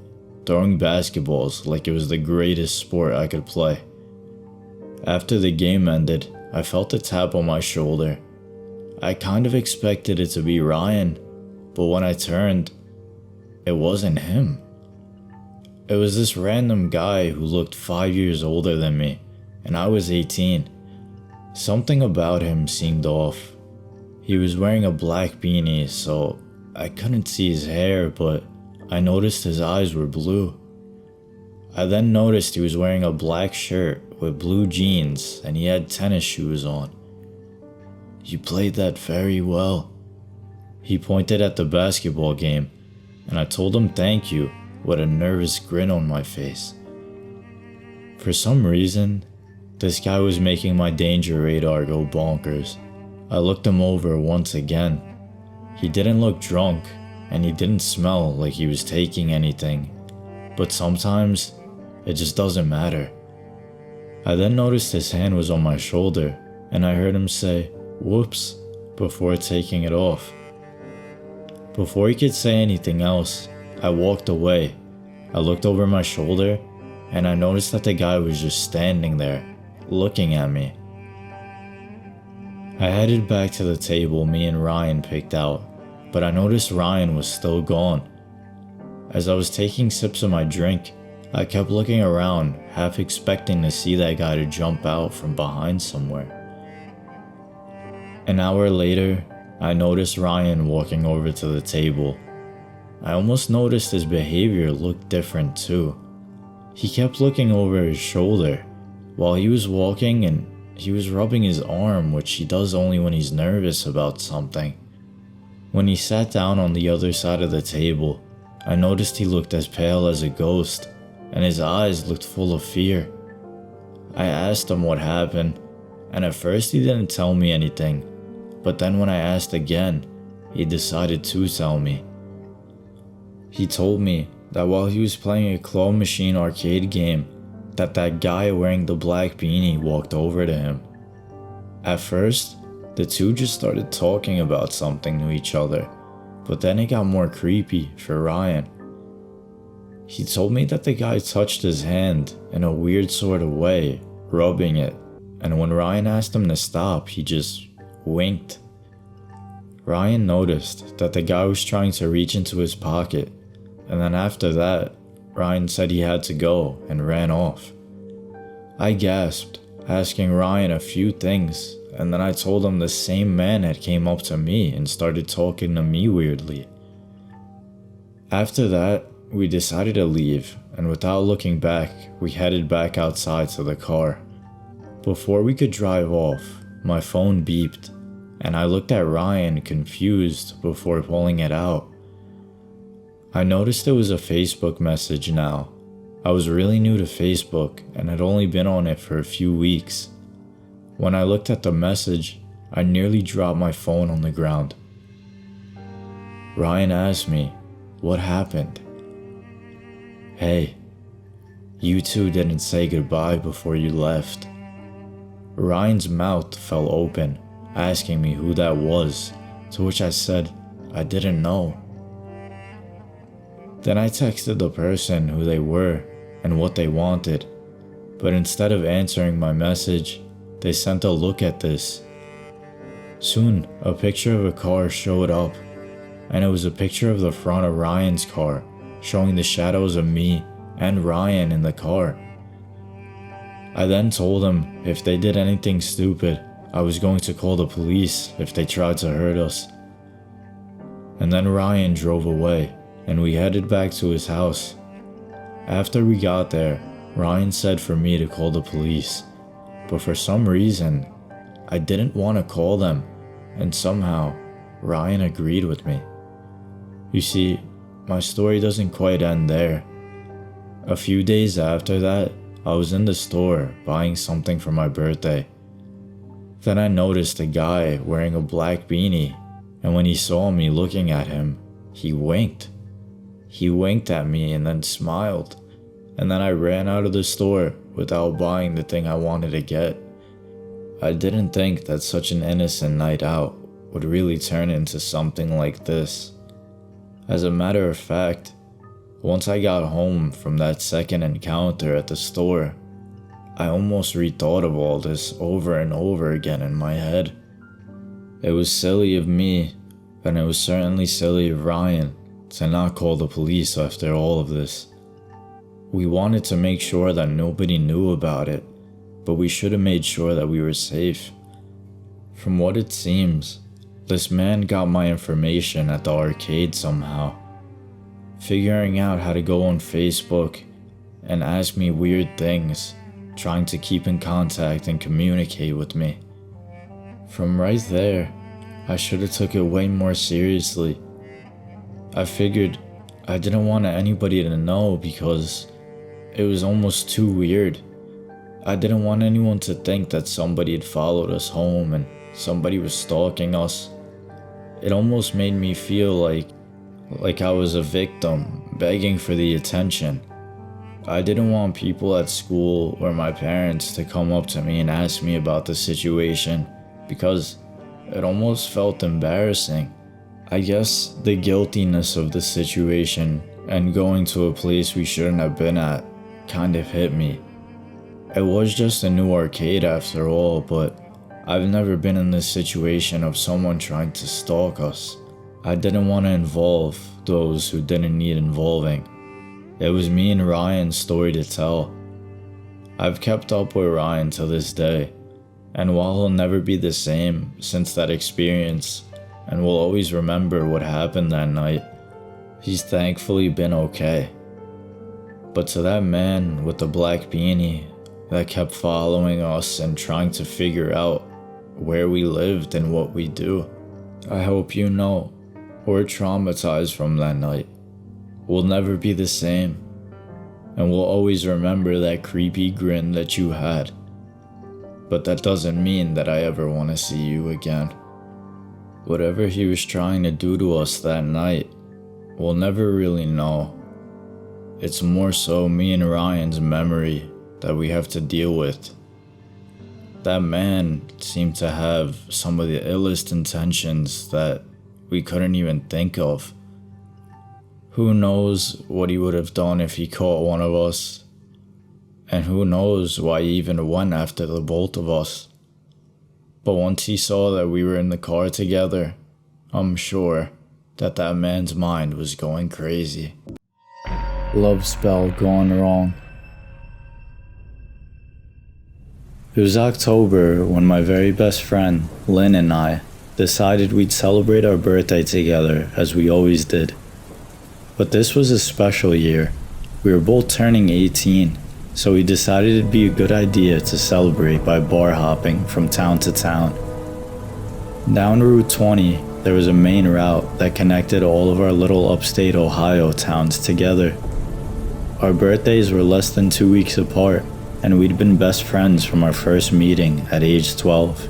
throwing basketballs like it was the greatest sport I could play. After the game ended, I felt a tap on my shoulder. I kind of expected it to be Ryan, but when I turned, it wasn't him. It was this random guy who looked 5 years older than me, and I was 18. Something about him seemed off. He was wearing a black beanie, so I couldn't see his hair, but I noticed his eyes were blue. I then noticed he was wearing a black shirt with blue jeans and he had tennis shoes on. "You played that very well." He pointed at the basketball game, and I told him thank you with a nervous grin on my face. For some reason, this guy was making my danger radar go bonkers. I looked him over once again. He didn't look drunk, and he didn't smell like he was taking anything, but sometimes it just doesn't matter. I then noticed his hand was on my shoulder, and I heard him say, "Whoops," before taking it off. Before he could say anything else, I walked away. I looked over my shoulder, and I noticed that the guy was just standing there, looking at me. I headed back to the table me and Ryan picked out, but I noticed Ryan was still gone. As I was taking sips of my drink, I kept looking around, half expecting to see that guy to jump out from behind somewhere. An hour later, I noticed Ryan walking over to the table. I almost noticed his behavior looked different too. He kept looking over his shoulder while he was walking, and he was rubbing his arm, which he does only when he's nervous about something. When he sat down on the other side of the table, I noticed he looked as pale as a ghost, and his eyes looked full of fear. I asked him what happened, and at first he didn't tell me anything, but then when I asked again, he decided to tell me. He told me that while he was playing a claw machine arcade game, that guy wearing the black beanie walked over to him. At first, the two just started talking about something to each other, but then it got more creepy for Ryan. He told me that the guy touched his hand in a weird sort of way, rubbing it, and when Ryan asked him to stop, he just winked. Ryan noticed that the guy was trying to reach into his pocket, and then after that, Ryan said he had to go and ran off. I gasped, asking Ryan a few things, and then I told him the same man had came up to me and started talking to me weirdly. After that, we decided to leave, and without looking back, we headed back outside to the car. Before we could drive off, my phone beeped, and I looked at Ryan confused before pulling it out. I noticed it was a Facebook message now. I was really new to Facebook and had only been on it for a few weeks. When I looked at the message, I nearly dropped my phone on the ground. Ryan asked me, "What happened?" "Hey, you two didn't say goodbye before you left." Ryan's mouth fell open, asking me who that was, to which I said I didn't know. Then I texted the person who they were and what they wanted, but instead of answering my message, they sent a "look at this." Soon, a picture of a car showed up, and it was a picture of the front of Ryan's car, showing the shadows of me and Ryan in the car. I then told them if they did anything stupid, I was going to call the police if they tried to hurt us. And then Ryan drove away, and we headed back to his house. After we got there, Ryan said for me to call the police, but for some reason, I didn't want to call them, and somehow, Ryan agreed with me. You see, my story doesn't quite end there. A few days after that, I was in the store buying something for my birthday. Then I noticed a guy wearing a black beanie, and when he saw me looking at him, he winked. He winked at me and then smiled, and then I ran out of the store without buying the thing I wanted to get. I didn't think that such an innocent night out would really turn into something like this. As a matter of fact, once I got home from that second encounter at the store, I almost rethought of all this over and over again in my head. It was silly of me, and it was certainly silly of Ryan to not call the police after all of this. We wanted to make sure that nobody knew about it, but we should have made sure that we were safe. From what it seems, this man got my information at the arcade somehow, figuring out how to go on Facebook and ask me weird things, trying to keep in contact and communicate with me. From right there, I should have took it way more seriously. I figured I didn't want anybody to know because it was almost too weird. I didn't want anyone to think that somebody had followed us home and somebody was stalking us. It almost made me feel like I was a victim, begging for the attention. I didn't want people at school or my parents to come up to me and ask me about the situation because it almost felt embarrassing. I guess the guiltiness of the situation and going to a place we shouldn't have been at kind of hit me. It was just a new arcade after all, but I've never been in this situation of someone trying to stalk us. I didn't want to involve those who didn't need involving. It was me and Ryan's story to tell. I've kept up with Ryan to this day, and while he'll never be the same since that experience, and will always remember what happened that night, he's thankfully been okay. But to that man with the black beanie that kept following us and trying to figure out where we lived and what we do, I hope you know we're traumatized from that night. We'll never be the same, and we'll always remember that creepy grin that you had. But that doesn't mean that I ever want to see you again. Whatever he was trying to do to us that night, we'll never really know. It's more so me and Ryan's memory that we have to deal with. That man seemed to have some of the illest intentions that we couldn't even think of. Who knows what he would have done if he caught one of us, and who knows why he even went after the both of us. But once he saw that we were in the car together, I'm sure that man's mind was going crazy. Love spell gone wrong. It was October when my very best friend, Lynn, and I decided we'd celebrate our birthday together as we always did. But this was a special year. We were both turning 18, so we decided it'd be a good idea to celebrate by bar hopping from town to town. Down Route 20, there was a main route that connected all of our little upstate Ohio towns together. Our birthdays were less than 2 weeks apart, and we'd been best friends from our first meeting at age 12.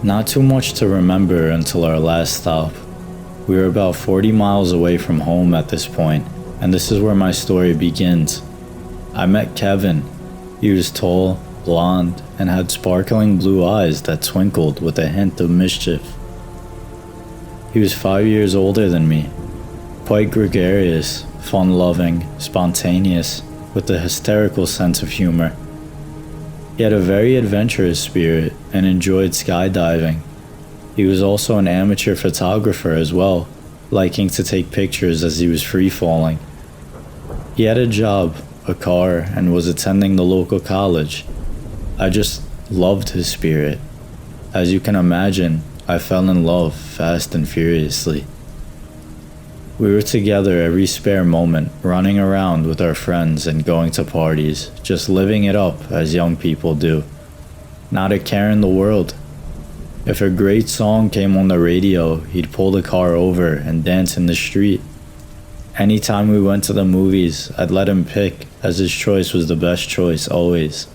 Not too much to remember until our last stop. We were about 40 miles away from home at this point, and this is where my story begins. I met Kevin. He was tall, blonde, and had sparkling blue eyes that twinkled with a hint of mischief. He was 5 years older than me, quite gregarious, fun-loving, spontaneous, with a hysterical sense of humor. He had a very adventurous spirit and enjoyed skydiving. He was also an amateur photographer as well, liking to take pictures as he was free-falling. He had a job, a car, and was attending the local college. I just loved his spirit. As you can imagine, I fell in love fast and furiously. We were together every spare moment, running around with our friends and going to parties, just living it up as young people do. Not a care in the world. If a great song came on the radio, he'd pull the car over and dance in the street. Anytime we went to the movies, I'd let him pick, as his choice was the best choice always.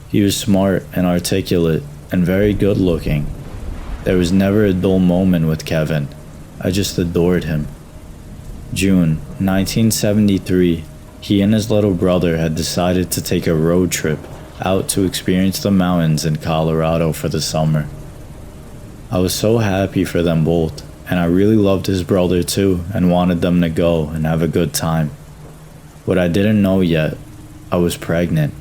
He was smart and articulate and very good looking. There was never a dull moment with Kevin. I just adored him. June 1973, he and his little brother had decided to take a road trip out to experience the mountains in Colorado for the summer. I was so happy for them both, and I really loved his brother too and wanted them to go and have a good time. What I didn't know yet, I was pregnant.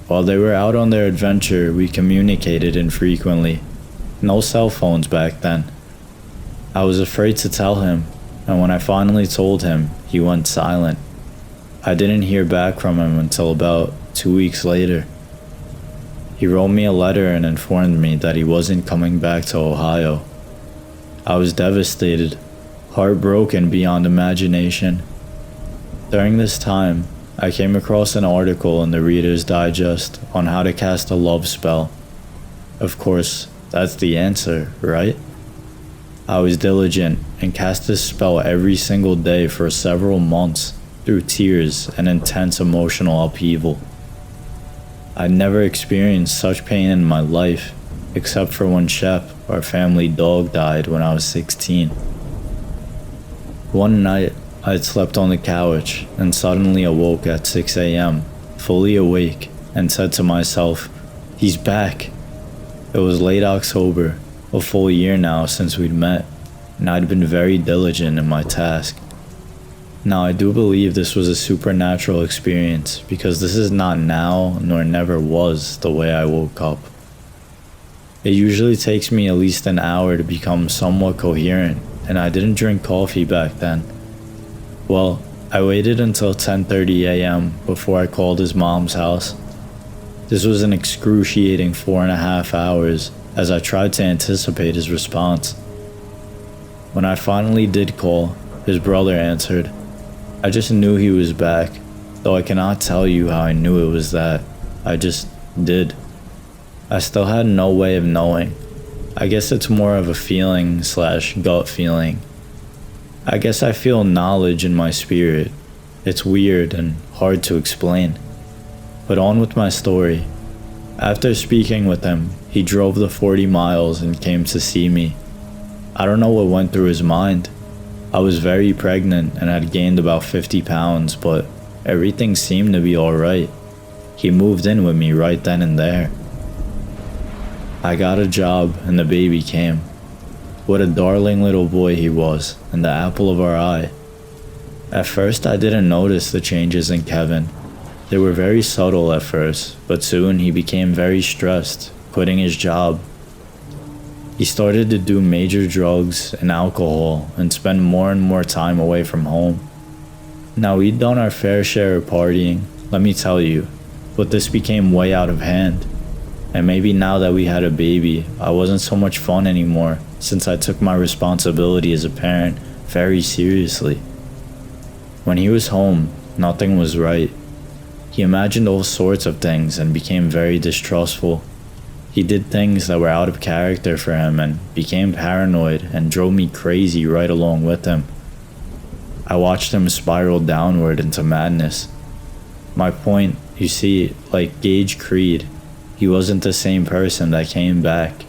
While they were out on their adventure, we communicated infrequently. No cell phones back then. I was afraid to tell him, and when I finally told him, he went silent. I didn't hear back from him until about 2 weeks later. He wrote me a letter and informed me that he wasn't coming back to Ohio. I was devastated, heartbroken beyond imagination. During this time, I came across an article in the Reader's Digest on how to cast a love spell. Of course, that's the answer, right? I was diligent and cast this spell every single day for several months through tears and intense emotional upheaval. I'd never experienced such pain in my life, except for when Shep, our family dog, died when I was 16. One night, I'd slept on the couch and suddenly awoke at 6 a.m., fully awake, and said to myself, "He's back." It was late October, a full year now since we'd met, and I'd been very diligent in my task. Now, I do believe this was a supernatural experience because this is not now nor never was the way I woke up. It usually takes me at least an hour to become somewhat coherent, and I didn't drink coffee back then. Well, I waited until 10:30 a.m. before I called his mom's house. This was an excruciating 4.5 hours as I tried to anticipate his response. When I finally did call, his brother answered. I just knew he was back, though I cannot tell you how I knew it was that. I just did. I still had no way of knowing. I guess it's more of a feeling/gut feeling. I guess I feel knowledge in my spirit. It's weird and hard to explain. But on with my story. After speaking with him, he drove the 40 miles and came to see me. I don't know what went through his mind. I was very pregnant and had gained about 50 pounds, but everything seemed to be alright. He moved in with me right then and there. I got a job and the baby came. What a darling little boy he was, and the apple of our eye. At first I didn't notice the changes in Kevin. They were very subtle at first, but soon he became very stressed, quitting his job. He started to do major drugs and alcohol and spend more and more time away from home. Now, we'd done our fair share of partying, let me tell you, but this became way out of hand. And maybe now that we had a baby, I wasn't so much fun anymore since I took my responsibility as a parent very seriously. When he was home, nothing was right. He imagined all sorts of things and became very distrustful. He did things that were out of character for him and became paranoid and drove me crazy right along with him. I watched him spiral downward into madness. My point, you see, like Gage Creed, he wasn't the same person that came back.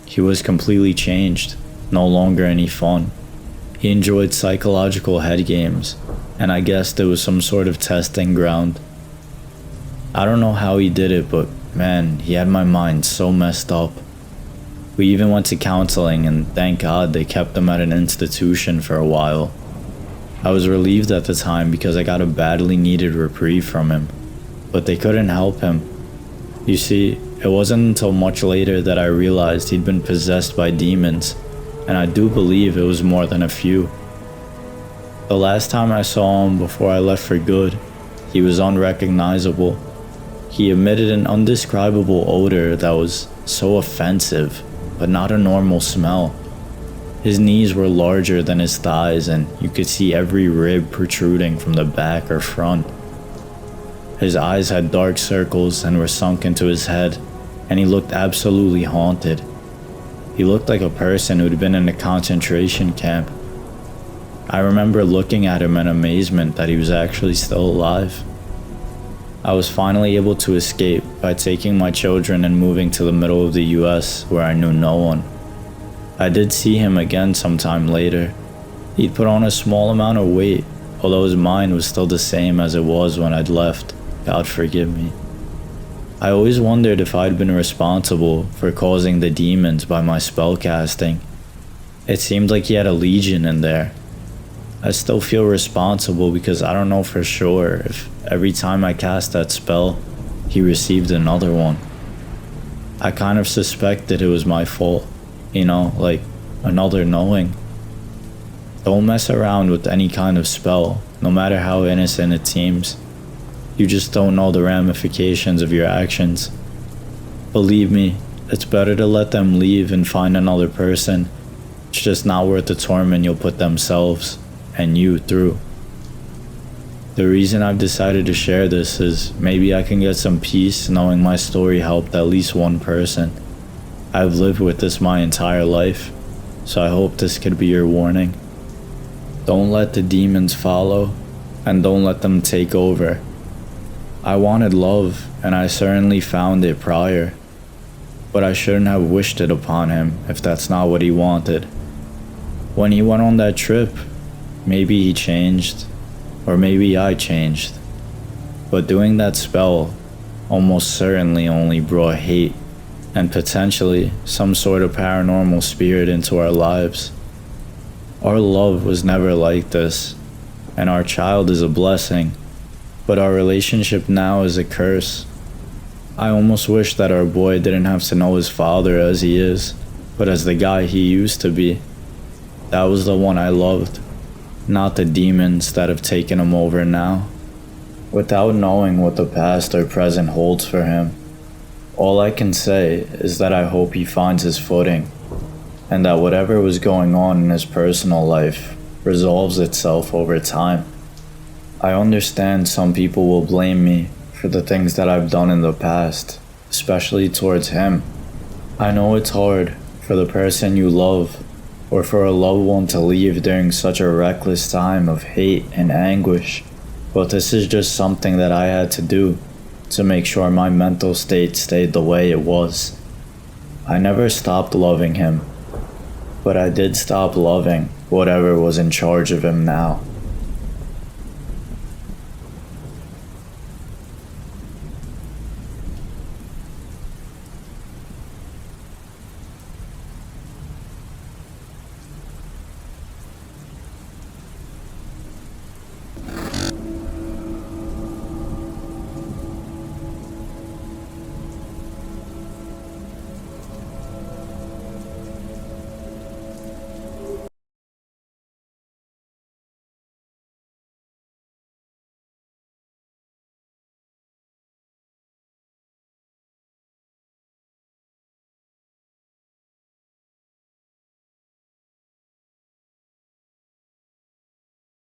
He was completely changed, no longer any fun. He enjoyed psychological head games, and I guessed it was some sort of testing ground. I don't know how he did it, but man, he had my mind so messed up. We even went to counseling, and thank God they kept him at an institution for a while. I was relieved at the time because I got a badly needed reprieve from him, but they couldn't help him. You see, it wasn't until much later that I realized he'd been possessed by demons, and I do believe it was more than a few. The last time I saw him before I left for good, he was unrecognizable. He emitted an indescribable odor that was so offensive, but not a normal smell. His knees were larger than his thighs, and you could see every rib protruding from the back or front. His eyes had dark circles and were sunk into his head, and he looked absolutely haunted. He looked like a person who'd been in a concentration camp. I remember looking at him in amazement that he was actually still alive. I was finally able to escape by taking my children and moving to the middle of the US where I knew no one. I did see him again sometime later. He'd put on a small amount of weight, although his mind was still the same as it was when I'd left. God forgive me. I always wondered if I'd been responsible for causing the demons by my spellcasting. It seemed like he had a legion in there. I still feel responsible because I don't know for sure if every time I cast that spell, he received another one. I kind of suspected it was my fault, like another knowing. Don't mess around with any kind of spell, no matter how innocent it seems. You just don't know the ramifications of your actions. Believe me, it's better to let them leave and find another person. It's just not worth the torment you'll put themselves and you through. The reason I've decided to share this is maybe I can get some peace knowing my story helped at least one person. I've lived with this my entire life, so I hope this could be your warning. Don't let the demons follow, and don't let them take over. I wanted love, and I certainly found it prior, but I shouldn't have wished it upon him if that's not what he wanted. When he went on that trip, maybe he changed, or maybe I changed, but doing that spell almost certainly only brought hate and potentially some sort of paranormal spirit into our lives. Our love was never like this, and our child is a blessing, but our relationship now is a curse. I almost wish that our boy didn't have to know his father as he is, but as the guy he used to be. That was the one I loved, not the demons that have taken him over now. Without knowing what the past or present holds for him, all I can say is that I hope he finds his footing, and that whatever was going on in his personal life resolves itself over time. I understand some people will blame me for the things that I've done in the past, especially towards him. I know it's hard for the person you love, or for a loved one to leave during such a reckless time of hate and anguish, but this is just something that I had to do to make sure my mental state stayed the way it was. I never stopped loving him, but I did stop loving whatever was in charge of him now.